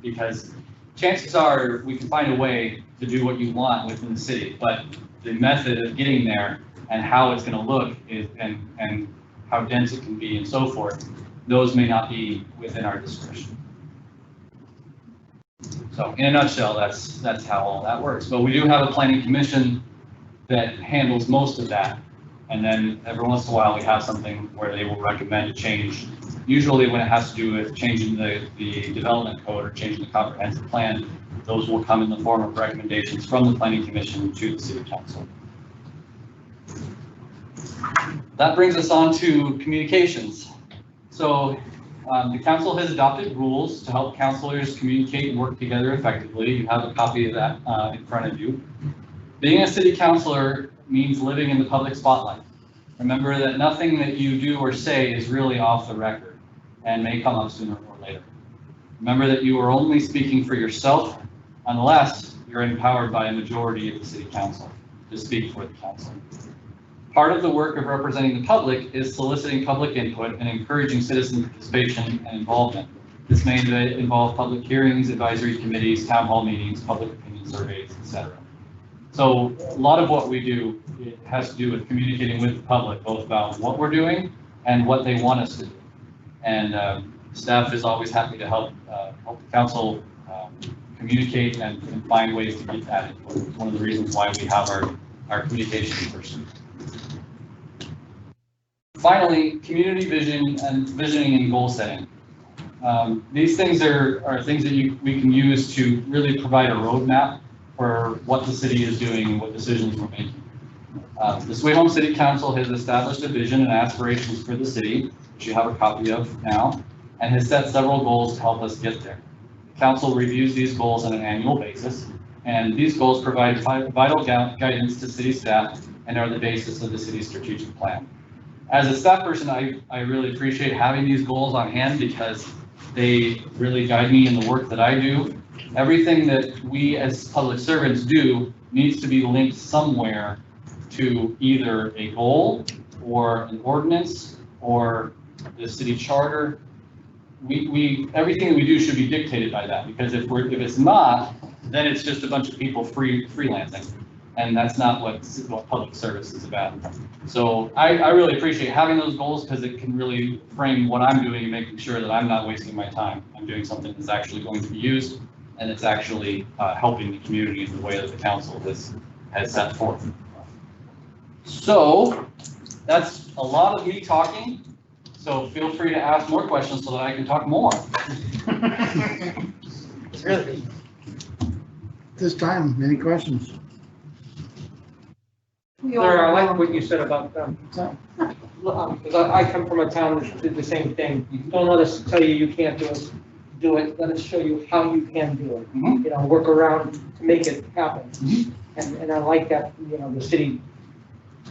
[SPEAKER 9] because chances are we can find a way to do what you want within the city, but the method of getting there and how it's gonna look is, and how dense it can be and so forth, those may not be within our discretion. So in a nutshell, that's how all that works. But we do have a planning commission that handles most of that. And then every once in a while, we have something where they will recommend a change. Usually when it has to do with changing the development code or changing the comprehensive plan, those will come in the form of recommendations from the planning commission to the city council. That brings us on to communications. So the council has adopted rules to help councilors communicate and work together effectively. You have a copy of that in front of you. Being a city councilor means living in the public spotlight. Remember that nothing that you do or say is really off the record and may come up sooner or later. Remember that you are only speaking for yourself unless you're empowered by a majority of the city council to speak for the council. Part of the work of representing the public is soliciting public input and encouraging citizen participation and involvement. This may involve public hearings, advisory committees, town hall meetings, public opinion surveys, etc. So a lot of what we do, it has to do with communicating with the public, both about what we're doing and what they want us to do. And staff is always happy to help the council communicate and find ways to get that input. It's one of the reasons why we have our communication person. Finally, community vision and visioning and goal setting. These things are things that we can use to really provide a roadmap for what the city is doing and what decisions we're making. The Sweet Home City Council has established a vision and aspirations for the city, which you have a copy of now, and has set several goals to help us get there. The council reviews these goals on an annual basis, and these goals provide vital guidance to city staff and are the basis of the city's strategic plan. As a staff person, I really appreciate having these goals on hand because they really guide me in the work that I do. Everything that we as public servants do needs to be linked somewhere to either a goal or an ordinance or the city charter. Everything that we do should be dictated by that, because if it's not, then it's just a bunch of people freelancing. And that's not what public service is about. So I really appreciate having those goals because it can really frame what I'm doing and making sure that I'm not wasting my time. I'm doing something that's actually going to be used and it's actually helping the community in the way that the council has set forth. So that's a lot of me talking. So feel free to ask more questions so that I can talk more.
[SPEAKER 1] Really? This time, any questions?
[SPEAKER 8] Larry, I like what you said about them. Because I come from a town that did the same thing. Don't let us tell you you can't do it. Let us show you how you can do it.
[SPEAKER 9] Mm-hmm.
[SPEAKER 8] You know, work around to make it happen.
[SPEAKER 9] Mm-hmm.
[SPEAKER 8] And I like that, you know, the city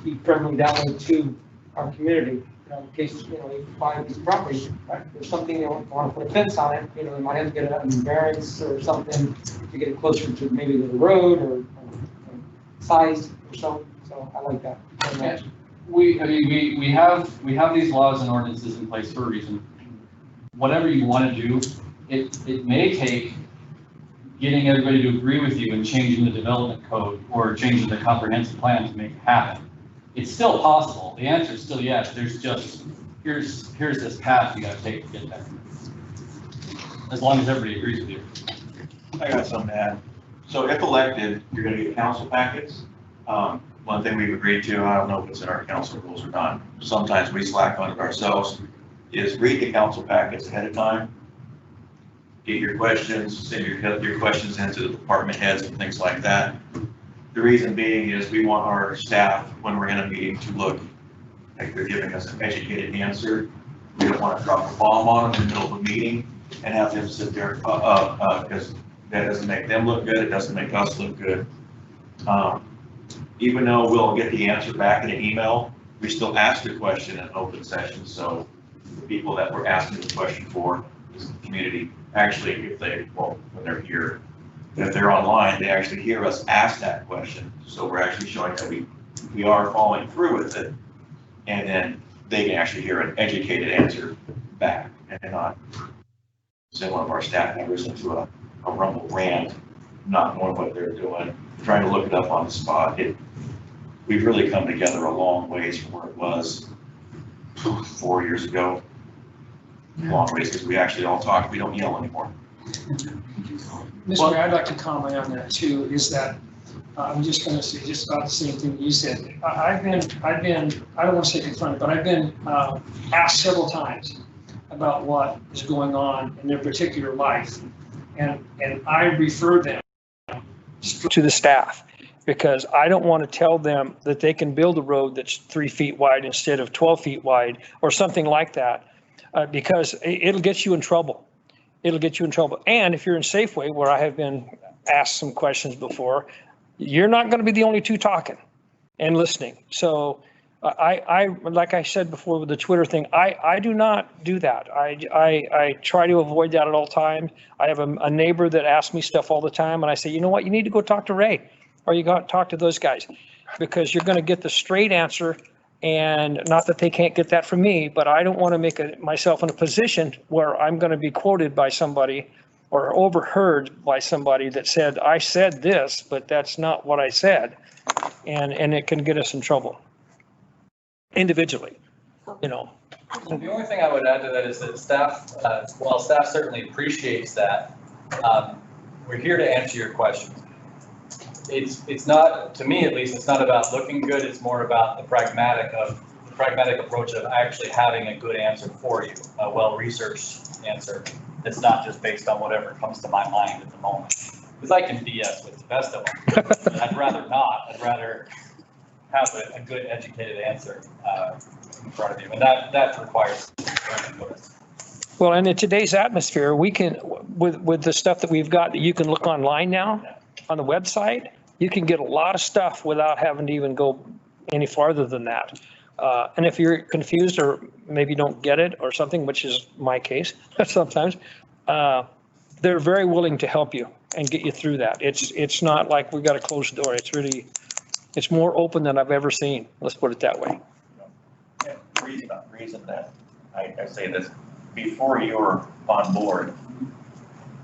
[SPEAKER 8] be friendly that way to our community. You know, in case, you know, they buy these properties, right? There's something they want to put a fence on it, you know, they might have to get a variance or something to get it closer to maybe the road or size or so. So I like that very much.
[SPEAKER 9] We have these laws and ordinances in place for a reason. Whatever you want to do, it may take getting everybody to agree with you and changing the development code or changing the comprehensive plan to make it happen. It's still possible. The answer is still yes. There's just, here's this path you got to take to get there. As long as everybody agrees with you.
[SPEAKER 5] I got something to add. So if elected, you're going to get council packets. One thing we've agreed to, I don't know if it's in our council rules or not, sometimes we slack on it ourselves, is read the council packets ahead of time. Get your questions, send your questions into the department heads and things like that. The reason being is we want our staff, when we're in a meeting, to look like they're giving us an educated answer. We don't want to drop a bomb on them in the middle of a meeting and have them sit there, because that doesn't make them look good, it doesn't make us look good. Even though we'll get the answer back in an email, we still ask the question in an open session. So the people that we're asking the question for is the community. Actually, when they're here, if they're online, they actually hear us ask that question. So we're actually showing that we are following through with it. And then they can actually hear an educated answer back and not send one of our staff members into a rumble rant, not knowing what they're doing, trying to look it up on the spot. We've really come together a long ways from where it was 4 years ago. Long ways, because we actually all talk, we don't yell anymore.
[SPEAKER 3] Mr. Mayor, I'd like to comment on that too, is that, I'm just gonna say just about the same thing you said. I've been, I don't want to say confronted, but I've been asked several times about what is going on in their particular life. And I refer them to the staff, because I don't want to tell them that they can build a road that's 3 feet wide instead of 12 feet wide or something like that, because it'll get you in trouble. It'll get you in trouble. And if you're in Safeway, where I have been asked some questions before, you're not going to be the only two talking and listening. So I like I said before with the Twitter thing, I do not do that. I try to avoid that at all times. I have a neighbor that asks me stuff all the time, and I say, you know what, you need to go talk to Ray, or you got to talk to those guys, because you're going to get the straight answer. And not that they can't get that from me, but I don't want to make myself in a position where I'm going to be quoted by somebody or overheard by somebody that said, I said this, but that's not what I said. And it can get us in trouble individually, you know.
[SPEAKER 11] The only thing I would add to that is that staff, while staff certainly appreciates that, we're here to answer your questions. It's not, to me at least, it's not about looking good, it's more about the pragmatic approach of actually having a good answer for you, a well-researched answer that's not just based on whatever comes to my mind at the moment. Because I can BS with the best of them. And I'd rather not. I'd rather have a good educated answer in front of you. And that requires input.
[SPEAKER 3] Well, and in today's atmosphere, we can, with the stuff that we've got that you can look online now on the website, you can get a lot of stuff without having to even go any farther than that. And if you're confused or maybe don't get it or something, which is my case sometimes, they're very willing to help you and get you through that. It's not like we've got a closed door. It's really, it's more open than I've ever seen. Let's put it that way.
[SPEAKER 5] And the reason that I say this, before you were on board,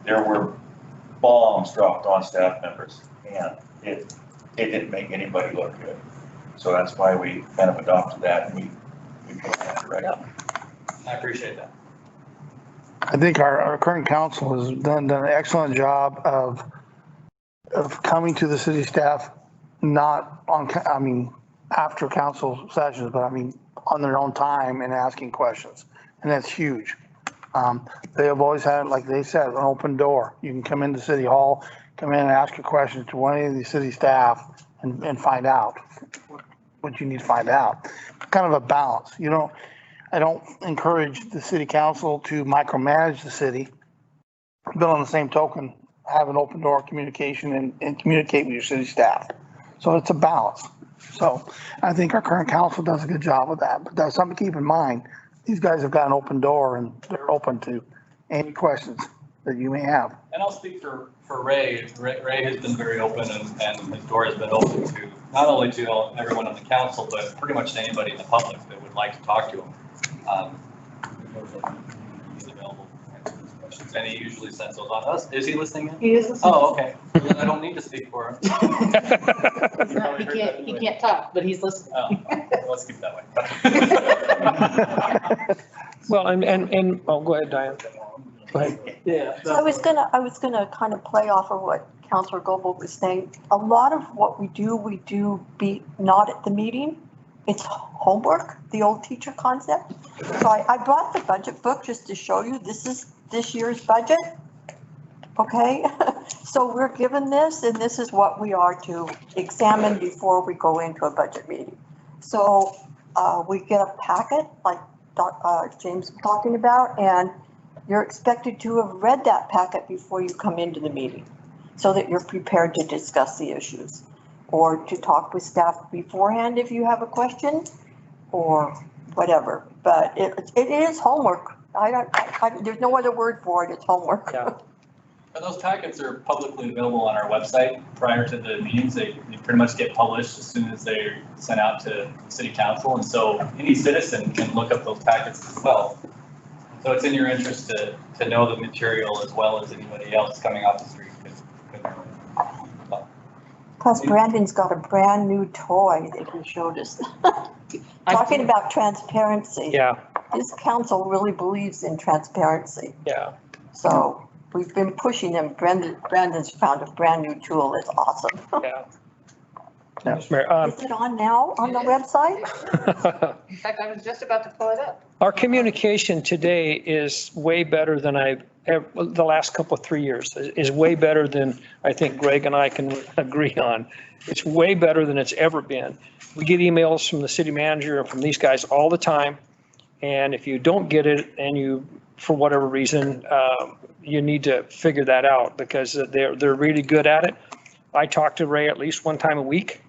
[SPEAKER 5] there were bombs dropped on staff members, and it didn't make anybody look good. So that's why we kind of adopted that, and we go in that direction.
[SPEAKER 11] I appreciate that.
[SPEAKER 1] I think our current council has done an excellent job of coming to the city staff, not on, I mean, after council sessions, but I mean, on their own time and asking questions. And that's huge. They have always had, like they said, an open door. You can come into City Hall, come in and ask your questions to one of the city staff and find out what you need to find out. Kind of a balance. I don't encourage the city council to micromanage the city, but on the same token, have an open door communication and communicate with your city staff. So it's a balance. So I think our current council does a good job of that, but that's something to keep in mind. These guys have got an open door and they're open to any questions that you may have.
[SPEAKER 11] And I'll speak for Ray. Ray has been very open and his door has been open to not only to everyone on the council, but pretty much to anybody in the public that would like to talk to him. He's available to answer those questions, and he usually sends those on us. Is he listening in?
[SPEAKER 2] He is listening.
[SPEAKER 11] Oh, okay. Well, then I don't need to speak for him.
[SPEAKER 10] He can't talk, but he's listening.
[SPEAKER 11] Oh, well, let's keep it that way.
[SPEAKER 3] Well, and oh, go ahead, Diane. Go ahead.
[SPEAKER 11] Yeah.
[SPEAKER 2] So I was gonna kind of play off of what Councilor Goebel was saying. A lot of what we do be not at the meeting. It's homework, the old teacher concept. So I brought the budget book just to show you, this is this year's budget. Okay, so we're given this and this is what we are to examine before we go into a budget meeting. So we get a packet like James was talking about, and you're expected to have read that packet before you come into the meeting so that you're prepared to discuss the issues or to talk with staff beforehand if you have a question or whatever. But it is homework. There's no other word for it. It's homework.
[SPEAKER 3] Yeah.
[SPEAKER 11] And those packets are publicly available on our website prior to the meetings. They pretty much get published as soon as they're sent out to the city council. And so any citizen can look up those packets as well. So it's in your interest to know the material as well as anybody else coming off the street.
[SPEAKER 2] Plus Brandon's got a brand new toy that he showed us. Talking about transparency.
[SPEAKER 3] Yeah,
[SPEAKER 2] This council really believes in transparency.
[SPEAKER 3] yeah.
[SPEAKER 2] So we've been pushing him. Brandon's found a brand new tool. It's awesome.
[SPEAKER 3] Yeah. Mr. Mayor,
[SPEAKER 2] Is it on now on the website?
[SPEAKER 10] In fact, I was just about to pull it up.
[SPEAKER 3] our communication today is way better than the last couple of 3 years is way better than I think Greg and I can agree on. It's way better than it's ever been. We get emails from the city manager and from these guys all the time. And if you don't get it and you, for whatever reason, you need to figure that out because they're really good at it. I talk to Ray at least one time a week,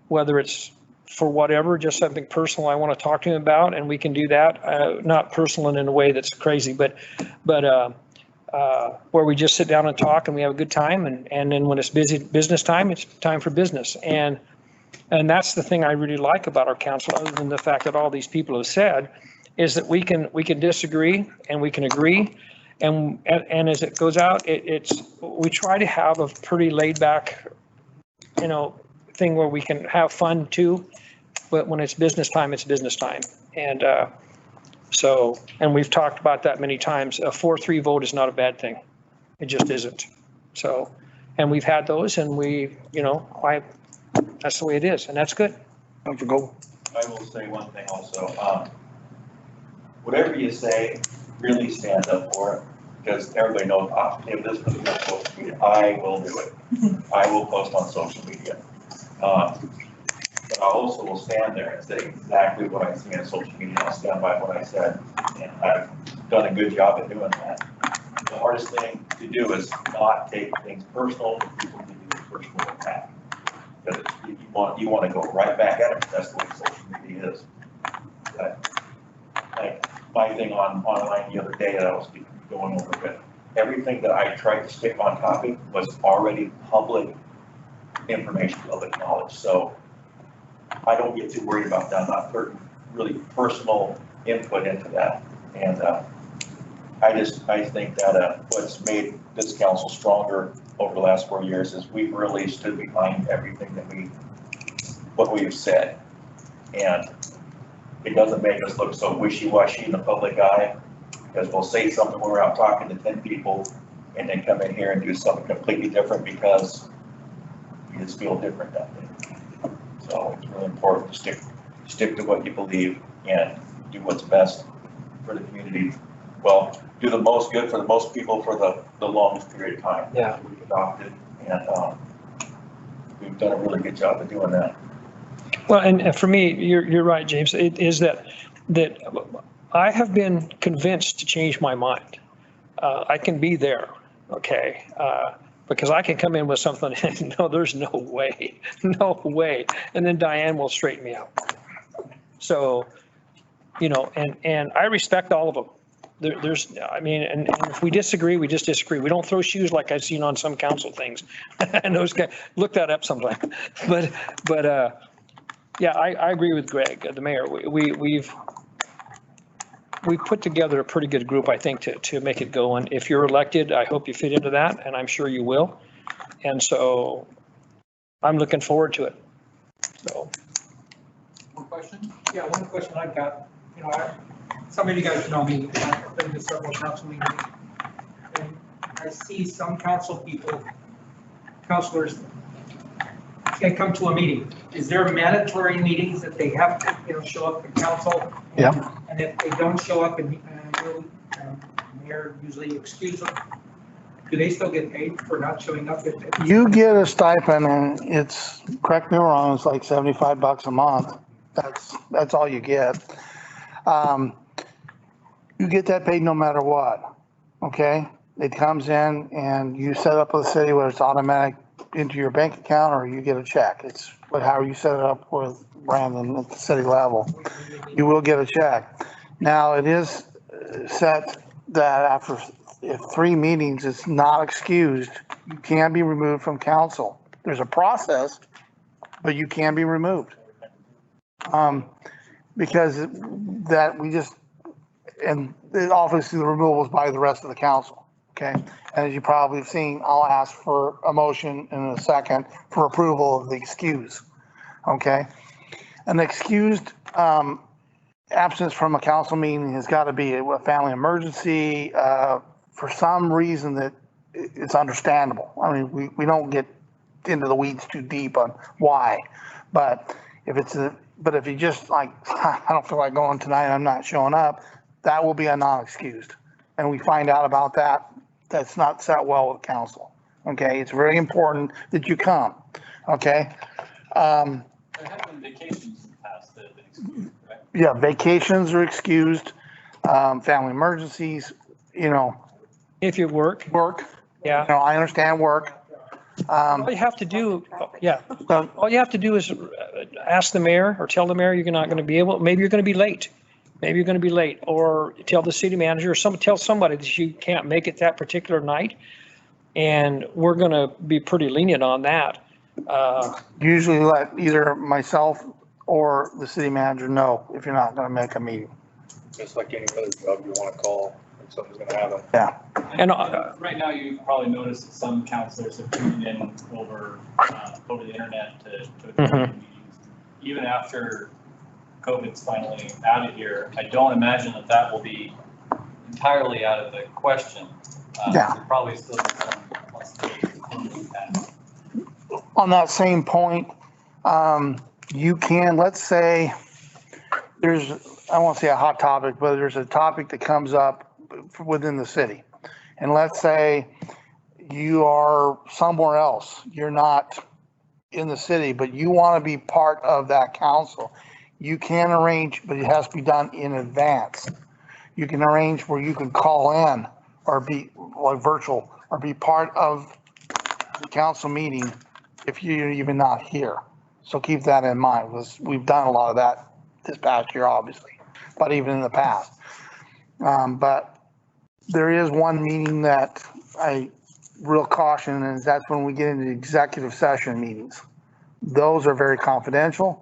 [SPEAKER 3] whether it's for whatever, just something personal I want to talk to him about, and we can do that. Not personal in a way that's crazy, but where we just sit down and talk and we have a good time. And then when it's business time, it's time for business. And that's the thing I really like about our council, other than the fact that all these people have said, is that we can disagree and we can agree. And as it goes out, we try to have a pretty laid back, thing where we can have fun too. But when it's business time, it's business time. And and we've talked about that many times. A 4-3 vote is not a bad thing. It just isn't. So, and we've had those and that's the way it is, and that's good.
[SPEAKER 1] Don't you go?
[SPEAKER 5] I will say one thing also. Whatever you say, really stand up for it, because everybody knows, if this was on social media, I will do it. I will post on social media. But I also will stand there and say exactly what I see on social media. I'll stand by what I said, and I've done a good job at doing that. The hardest thing to do is not take things personal, people give you a personal attack. Because you want to go right back at it. That's the way social media is. But, like my thing online the other day that I was going over, but everything that I tried to stick on topic was already public information, public knowledge. So I don't get too worried about that. I'm not putting really personal input into that. And I think that what's made this council stronger over the last 4 years is we've really stood behind everything that what we've said. And it doesn't make us look so wishy-washy in the public eye, because we'll say something when we're out talking to 10 people and then come in here and do something completely different because you just feel different that day. So it's really important to stick to what you believe and do what's best for the community. Well, do the most good for the most people for the longest period of time.
[SPEAKER 3] Yeah.
[SPEAKER 5] We've adopted, and we've done a really good job of doing that.
[SPEAKER 3] Well, and for me, you're right, James. It is that I have been convinced to change my mind. I can be there, okay, because I can come in with something and no, there's no way, and then Diane will straighten me out. So, and I respect all of them. And if we disagree, we just disagree. We don't throw shoes like I've seen on some council things. And those guys, look that up sometime. But yeah, I agree with Greg, the mayor. We've put together a pretty good group, I think, to make it go. And if you're elected, I hope you fit into that, and I'm sure you will. And so I'm looking forward to it. So.
[SPEAKER 12] One question? Yeah, one question I've got, some of you guys know me, I've been to several council meetings. And I see some councilors can't come to a meeting. Is there mandatory meetings that they have to, show up at council?
[SPEAKER 1] Yeah.
[SPEAKER 12] And if they don't show up and mayor usually excuse them, do they still get paid for not showing up?
[SPEAKER 1] You get a stipend and it's, correct me if I'm wrong, it's like $75 a month. That's all you get. You get that paid no matter what, okay? It comes in and you set up with the city where it's automatic into your bank account or you get a check. It's how you set it up with Brandon at the city level. You will get a check. Now it is set that if 3 meetings, it's not excused, you can be removed from council. There's a process, but you can be removed. Because and obviously the removal is by the rest of the council, okay? And as you probably have seen, I'll ask for a motion in a second for approval of the excuse, okay? An excused absence from a council meeting has got to be a family emergency, for some reason that it's understandable. I mean, we don't get into the weeds too deep on why, but if you just like, I don't feel like going tonight, I'm not showing up, that will be a non-excused. And we find out about that, that's not set well with council, okay? It's very important that you come, okay?
[SPEAKER 5] There have been vacations in the past that have been excused, right?
[SPEAKER 1] Yeah, vacations are excused, family emergencies, you know,
[SPEAKER 3] If you work, yeah.
[SPEAKER 1] I understand work.
[SPEAKER 3] All you have to do, yeah,
[SPEAKER 1] So,
[SPEAKER 3] all you have to do is ask the mayor or tell the mayor you're not going to be able, maybe you're going to be late. Maybe you're going to be late, or tell the city manager or tell somebody that you can't make it that particular night. And we're going to be pretty lenient on that.
[SPEAKER 1] usually let either myself or the city manager know if you're not gonna make a meeting.
[SPEAKER 4] Just like any other job you want to call, if something's going to happen.
[SPEAKER 1] Yeah.
[SPEAKER 3] And
[SPEAKER 5] Right now, you probably noticed that some councilors have tuned in over the internet to attend meetings. Even after COVID's finally out of here, I don't imagine that will be entirely out of the question.
[SPEAKER 1] Yeah.
[SPEAKER 5] There'll probably still be some flexibility.
[SPEAKER 1] On that same point, you can, let's say, there's, I won't say a hot topic, but there's a topic that comes up within the city. And let's say you are somewhere else, you're not in the city, but you want to be part of that council. You can arrange, but it has to be done in advance. You can arrange where you can call in or be like virtual or be part of the council meeting if you're even not here. So keep that in mind, because we've done a lot of that this past year, obviously, but even in the past. But there is one meeting that I real caution, and that's when we get into executive session meetings. Those are very confidential.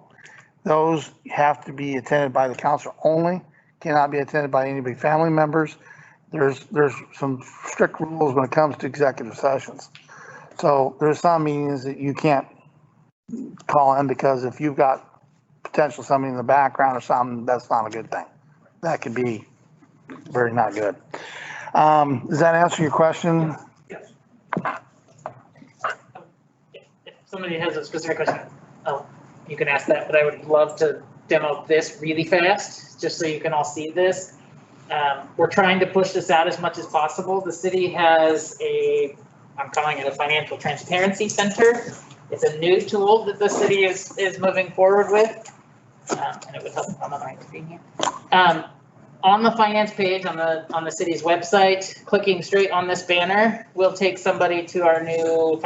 [SPEAKER 1] Those have to be attended by the council only, cannot be attended by anybody, family members. There's some strict rules when it comes to executive sessions. So there's some meetings that you can't call in because if you've got potential somebody in the background or something, that's not a good thing. That could be very not good. Does that answer your question?
[SPEAKER 10] Yes. If somebody has a specific question, you can ask that, but I would love to demo this really fast, just so you can all see this. We're trying to push this out as much as possible. The city has I'm calling it a financial transparency center. It's a new tool that the city is moving forward with. And it would help on the right screen here. On the finance page on the city's website, clicking straight on this banner will take somebody to our new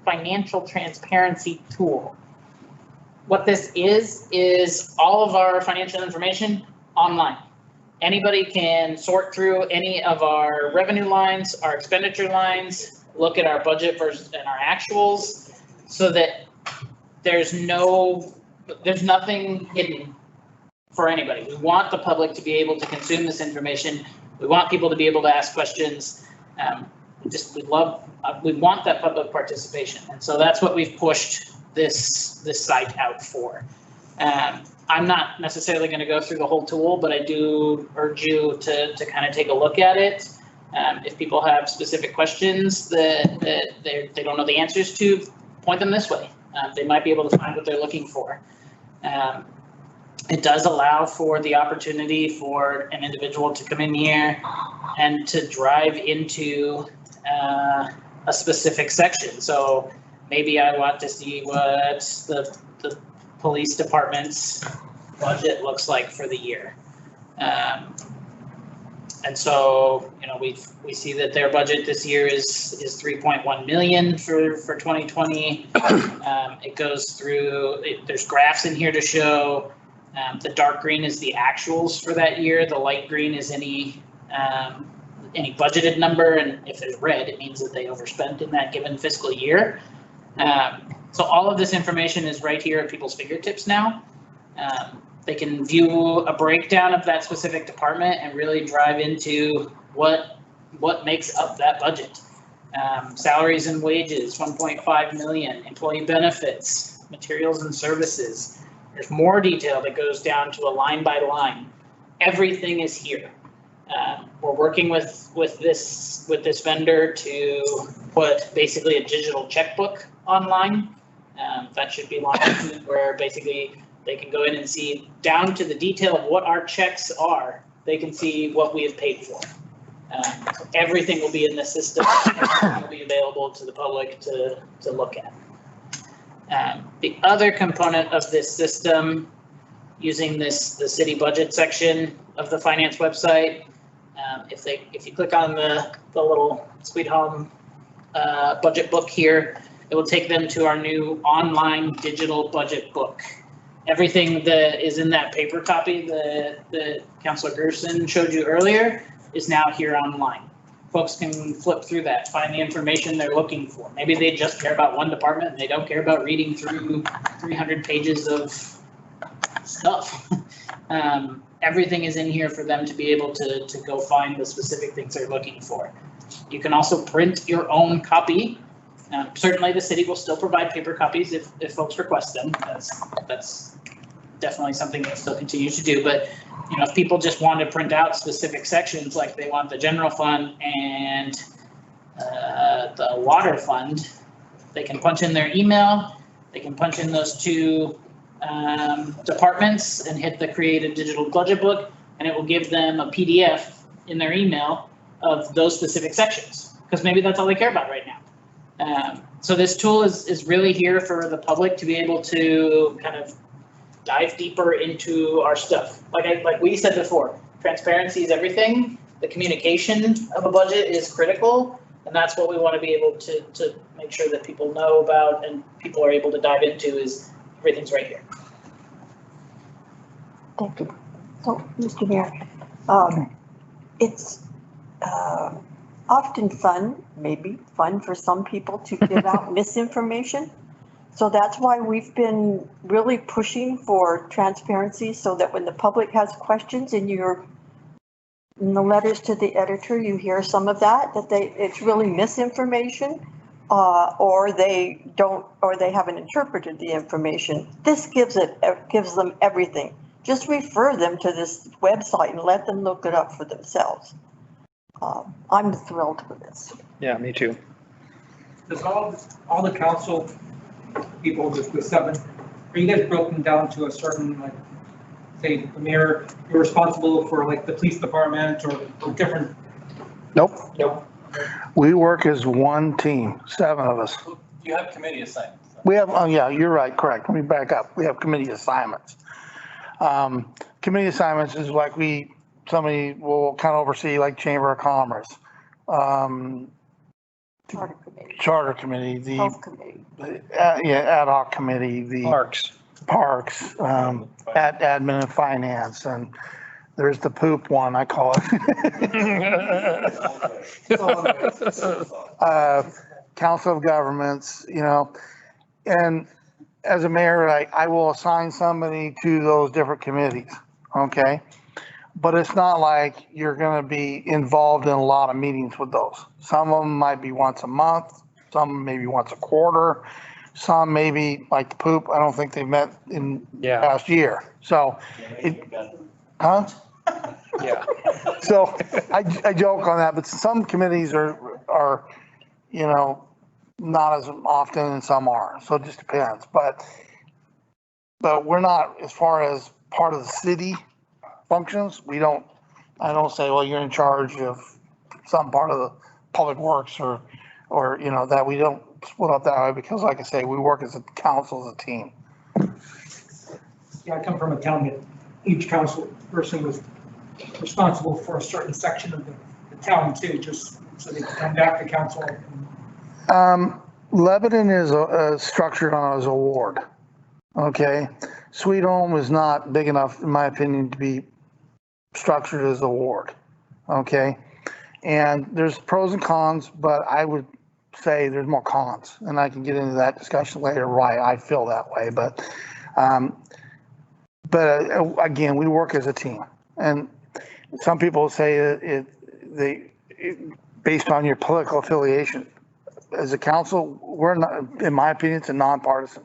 [SPEAKER 10] financial transparency tool. What this is all of our financial information online. Anybody can sort through any of our revenue lines, our expenditure lines, look at our budget versus and our actuals, so that there's nothing hidden for anybody. We want the public to be able to consume this information. We want people to be able to ask questions. We want that public participation. And so that's what we've pushed this site out for. I'm not necessarily going to go through the whole tool, but I do urge you to kind of take a look at it. If people have specific questions that they don't know the answers to, point them this way. They might be able to find what they're looking for. It does allow for the opportunity for an individual to come in here and to drive into a specific section. So maybe I want to see what the police department's budget looks like for the year. And so, we see that their budget this year is 3.1 million for 2020. It goes through, there's graphs in here to show, the dark green is the actuals for that year. The light green is any budgeted number. And if there's red, it means that they overspent in that given fiscal year. So all of this information is right here at people's fingertips now. They can view a breakdown of that specific department and really drive into what makes up that budget. Salaries and wages, 1.5 million, employee benefits, materials and services. There's more detail that goes down to a line by line. Everything is here. We're working with this vendor to put basically a digital checkbook online. That should be launched where basically they can go in and see down to the detail of what our checks are. They can see what we have paid for. So everything will be in the system. Everything will be available to the public to look at. The other component of this system, using the city budget section of the finance website, if you click on the little Sweet Home budget book here, it will take them to our new online digital budget book. Everything that is in that paper copy that Councilor Gerson showed you earlier is now here online. Folks can flip through that, find the information they're looking for. Maybe they just care about one department and they don't care about reading through 300 pages of stuff. Everything is in here for them to be able to go find the specific things they're looking for. You can also print your own copy. Certainly the city will still provide paper copies if folks request them. That's definitely something that still continues to do. But you know, if people just want to print out specific sections, like they want the general fund and the water fund, they can punch in their email. They can punch in those two departments and hit the create a digital budget book, and it will give them a PDF in their email of those specific sections, because maybe that's all they care about right now. So this tool is really here for the public to be able to kind of dive deeper into our stuff. Like we said before, transparency is everything. The communication of a budget is critical, and that's what we want to be able to make sure that people know about and people are able to dive into. Is everything's right here.
[SPEAKER 2] Thank you. So, Mr. Mayor, it's often fun, maybe fun for some people to give out misinformation. So that's why we've been really pushing for transparency, so that when the public has questions in the letters to the editor, you hear some of that it's really misinformation, or they haven't interpreted the information. This gives them everything. Just refer them to this website and let them look it up for themselves. I'm thrilled with this.
[SPEAKER 3] Yeah, me too.
[SPEAKER 12] Does all the council people with 7, are you guys broken down to a certain, like, say, the mayor, you're responsible for like the police department or different?
[SPEAKER 1] Nope. We work as one team, 7 of us.
[SPEAKER 11] You have committee assignments.
[SPEAKER 1] We have, oh yeah, you're right, correct. Let me back up. We have committee assignments. Committee assignments is like somebody will kind of oversee like Chamber of Commerce, Charter Committee,
[SPEAKER 2] Health Committee.
[SPEAKER 1] Ad hoc committee, the
[SPEAKER 3] Parks.
[SPEAKER 1] Admin and finance, and there's the poop one, I call it. Council of Governments, and as a mayor, I will assign somebody to those different committees, okay? But it's not like you're gonna be involved in a lot of meetings with those. Some of them might be once a month, some maybe once a quarter, some maybe like the poop, I don't think they've met in past year. So, huh?
[SPEAKER 3] Yeah.
[SPEAKER 1] So I joke on that, but some committees are, not as often and some are. So it just depends. But we're not, as far as part of the city functions, I don't say, well, you're in charge of some part of the public works or, that we don't split up that way, because like I say, we work as a council, as a team.
[SPEAKER 12] Yeah, I come from a town that each council person was responsible for a certain section of the town too, just so they can come back to council.
[SPEAKER 1] Lebanon is structured on as a ward. Okay. Sweet Home is not big enough, in my opinion, to be structured as a ward. Okay. And there's pros and cons, but I would say there's more cons, and I can get into that discussion later why I feel that way. But But again, we work as a team. And some people say based on your political affiliation. As a council, we're not, in my opinion, it's a nonpartisan.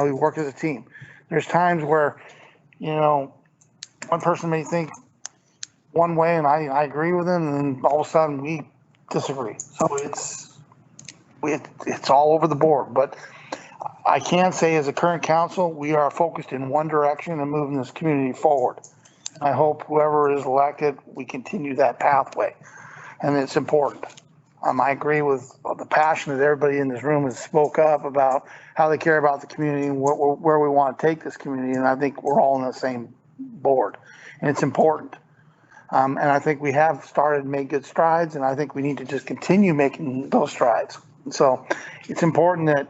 [SPEAKER 1] We work as a team. There's times where, one person may think one way and I agree with them, and then all of a sudden we disagree. So it's all over the board. But I can say as a current council, we are focused in one direction and moving this community forward. I hope whoever is elected, we continue that pathway. And it's important. I agree with the passion that everybody in this room has spoke up about how they care about the community and where we want to take this community. And I think we're all on the same board, and it's important. And I think we have started to make good strides, and I think we need to just continue making those strides. So it's important that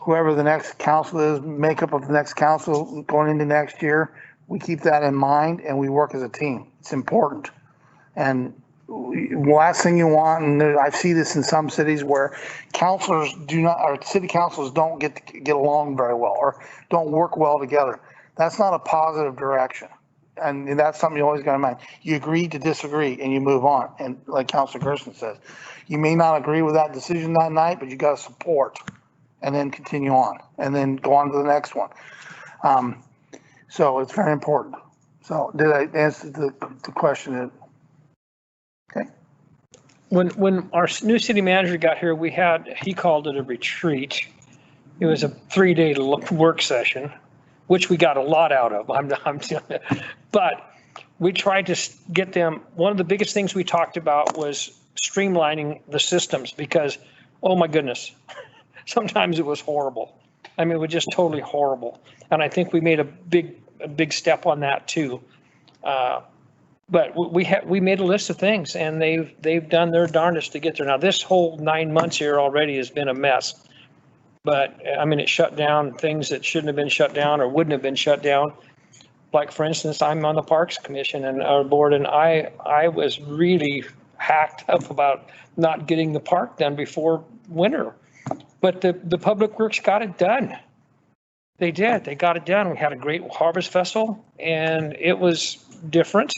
[SPEAKER 1] whoever the next council is, makeup of the next council going into next year, we keep that in mind and we work as a team. It's important. And last thing you want, and I see this in some cities where councilors or city councils don't get along very well or don't work well together. That's not a positive direction. And that's something you always got to mind. You agree to disagree and you move on. And like Councilor Gerson says, you may not agree with that decision that night, but you got to support and then continue on and then go on to the next one. So it's very important. So did I answer the question? Okay.
[SPEAKER 3] When our new city manager got here, he called it a retreat. It was a 3-day work session, which we got a lot out of. But we tried to get them. One of the biggest things we talked about was streamlining the systems because, oh my goodness, sometimes it was horrible. I mean, it was just totally horrible. And I think we made a big step on that too. But we made a list of things and they've done their darndest to get there. Now this whole 9 months here already has been a mess. But I mean, it shut down things that shouldn't have been shut down or wouldn't have been shut down. Like for instance, I'm on the Parks Commission and our board, and I was really hacked up about not getting the park done before winter. But the Public Works got it done. They did. They got it done. We had a great harvest festival, and it was different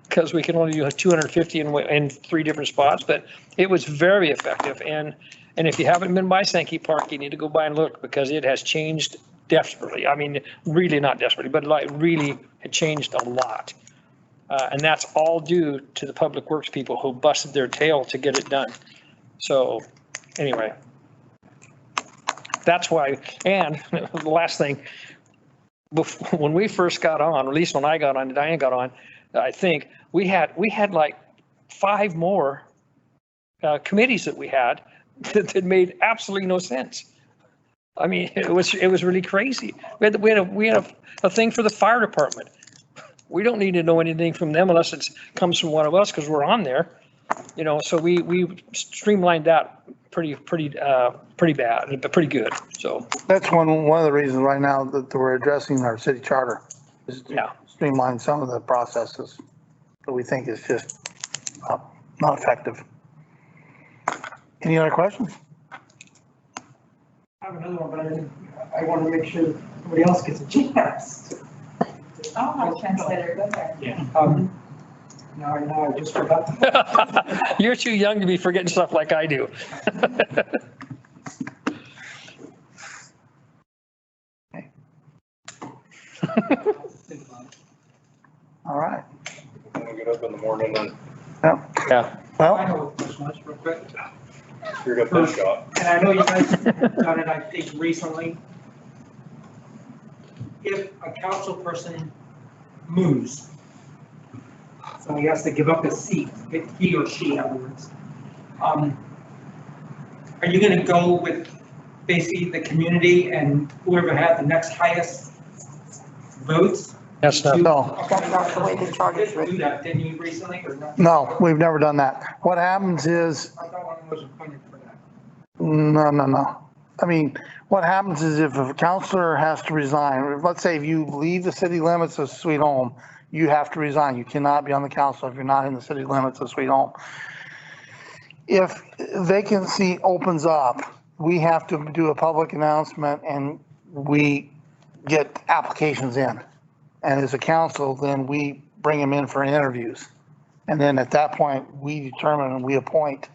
[SPEAKER 3] because we can only do 250 in 3 different spots, but it was very effective. And if you haven't been by Sankey Park, you need to go by and look because it has changed desperately. I mean, really not desperately, but like really had changed a lot. And that's all due to the Public Works people who busted their tail to get it done. So anyway, that's why. And the last thing, when we first got on, or at least when I got on, Diane got on, I think we had like 5 more committees that we had that made absolutely no sense. I mean, it was really crazy. We had a thing for the fire department. We don't need to know anything from them unless it comes from one of us because we're on there, So we streamlined that pretty bad, but pretty good. So
[SPEAKER 1] that's one of the reasons right now that we're addressing our city charter is to streamline some of the processes that we think is just not effective. Any other questions?
[SPEAKER 12] I have another one, but I want to make sure everybody else gets a chance.
[SPEAKER 6] I'll have a translator, go there.
[SPEAKER 7] Yeah.
[SPEAKER 12] Now I just forgot.
[SPEAKER 3] You're too young to be forgetting stuff like I do.
[SPEAKER 1] All right.
[SPEAKER 4] I'm gonna get up in the morning and
[SPEAKER 3] Yeah.
[SPEAKER 1] Well,
[SPEAKER 12] I know this much real quick.
[SPEAKER 4] figure out that shot.
[SPEAKER 12] And I know you guys have done it, I think, recently. If a council person moves, so he has to give up his seat, he or she, in other words. Are you gonna go with basically the community and whoever had the next highest votes?
[SPEAKER 3] That's not.
[SPEAKER 1] no,
[SPEAKER 2] That's not the way the charter is
[SPEAKER 12] Do
[SPEAKER 2] written.
[SPEAKER 12] that, didn't you recently, or not?
[SPEAKER 1] no, we've never done that. What happens is,
[SPEAKER 12] I thought one was appointed for that.
[SPEAKER 1] no. I mean, what happens is if a counselor has to resign, let's say if you leave the city limits of Sweet Home, you have to resign. You cannot be on the council if you're not in the city limits of Sweet Home. If vacancy opens up, we have to do a public announcement and we get applications in. And as a council, then we bring them in for interviews. And then at that point, we determine and we appoint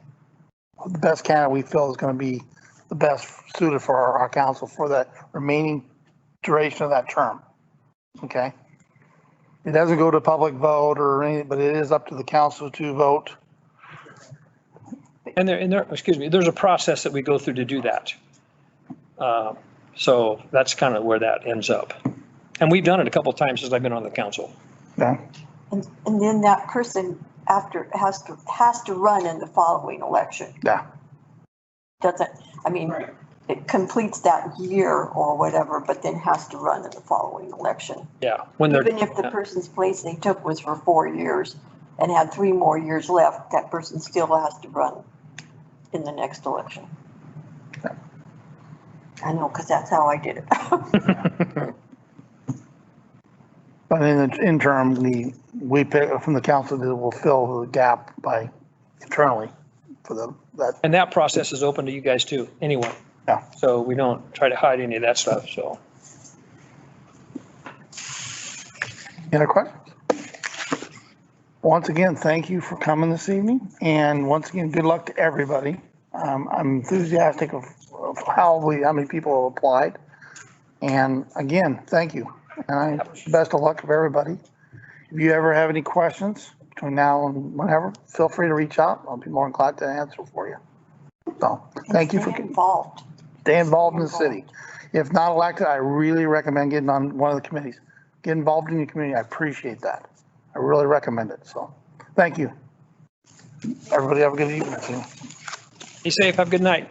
[SPEAKER 1] the best candidate we feel is going to be the best suited for our council for that remaining duration of that term. Okay? It doesn't go to public vote or anything, but it is up to the council to vote.
[SPEAKER 3] And excuse me, there's a process that we go through to do that. So that's kind of where that ends up. And we've done it a couple of times since I've been on the council.
[SPEAKER 1] Yeah.
[SPEAKER 2] And then that person after has to run in the following election.
[SPEAKER 1] Yeah.
[SPEAKER 2] Doesn't, I mean, it completes that year or whatever, but then has to run in the following election.
[SPEAKER 3] Yeah. When they're,
[SPEAKER 2] Even if the person's place they took was for 4 years and had 3 more years left, that person still has to run in the next election. I know, because that's how I did it.
[SPEAKER 1] But in the interim, we pick from the council that will fill the gap by internally for that.
[SPEAKER 3] and that process is open to you guys too, anyway.
[SPEAKER 1] Yeah.
[SPEAKER 3] So we don't try to hide any of that stuff, so.
[SPEAKER 1] Any other questions? Once again, thank you for coming this evening. And once again, good luck to everybody. I'm enthusiastic of how many people have applied. And again, thank you. And best of luck to everybody. If you ever have any questions between now and whenever, feel free to reach out. I'll be more than glad to answer for you. So thank you for
[SPEAKER 2] Stay involved.
[SPEAKER 1] Stay involved in the city. If not elected, I really recommend getting on one of the committees. Get involved in your community. I appreciate that. I really recommend it. So thank you. Everybody have a good evening.
[SPEAKER 3] Be safe. Have a good night.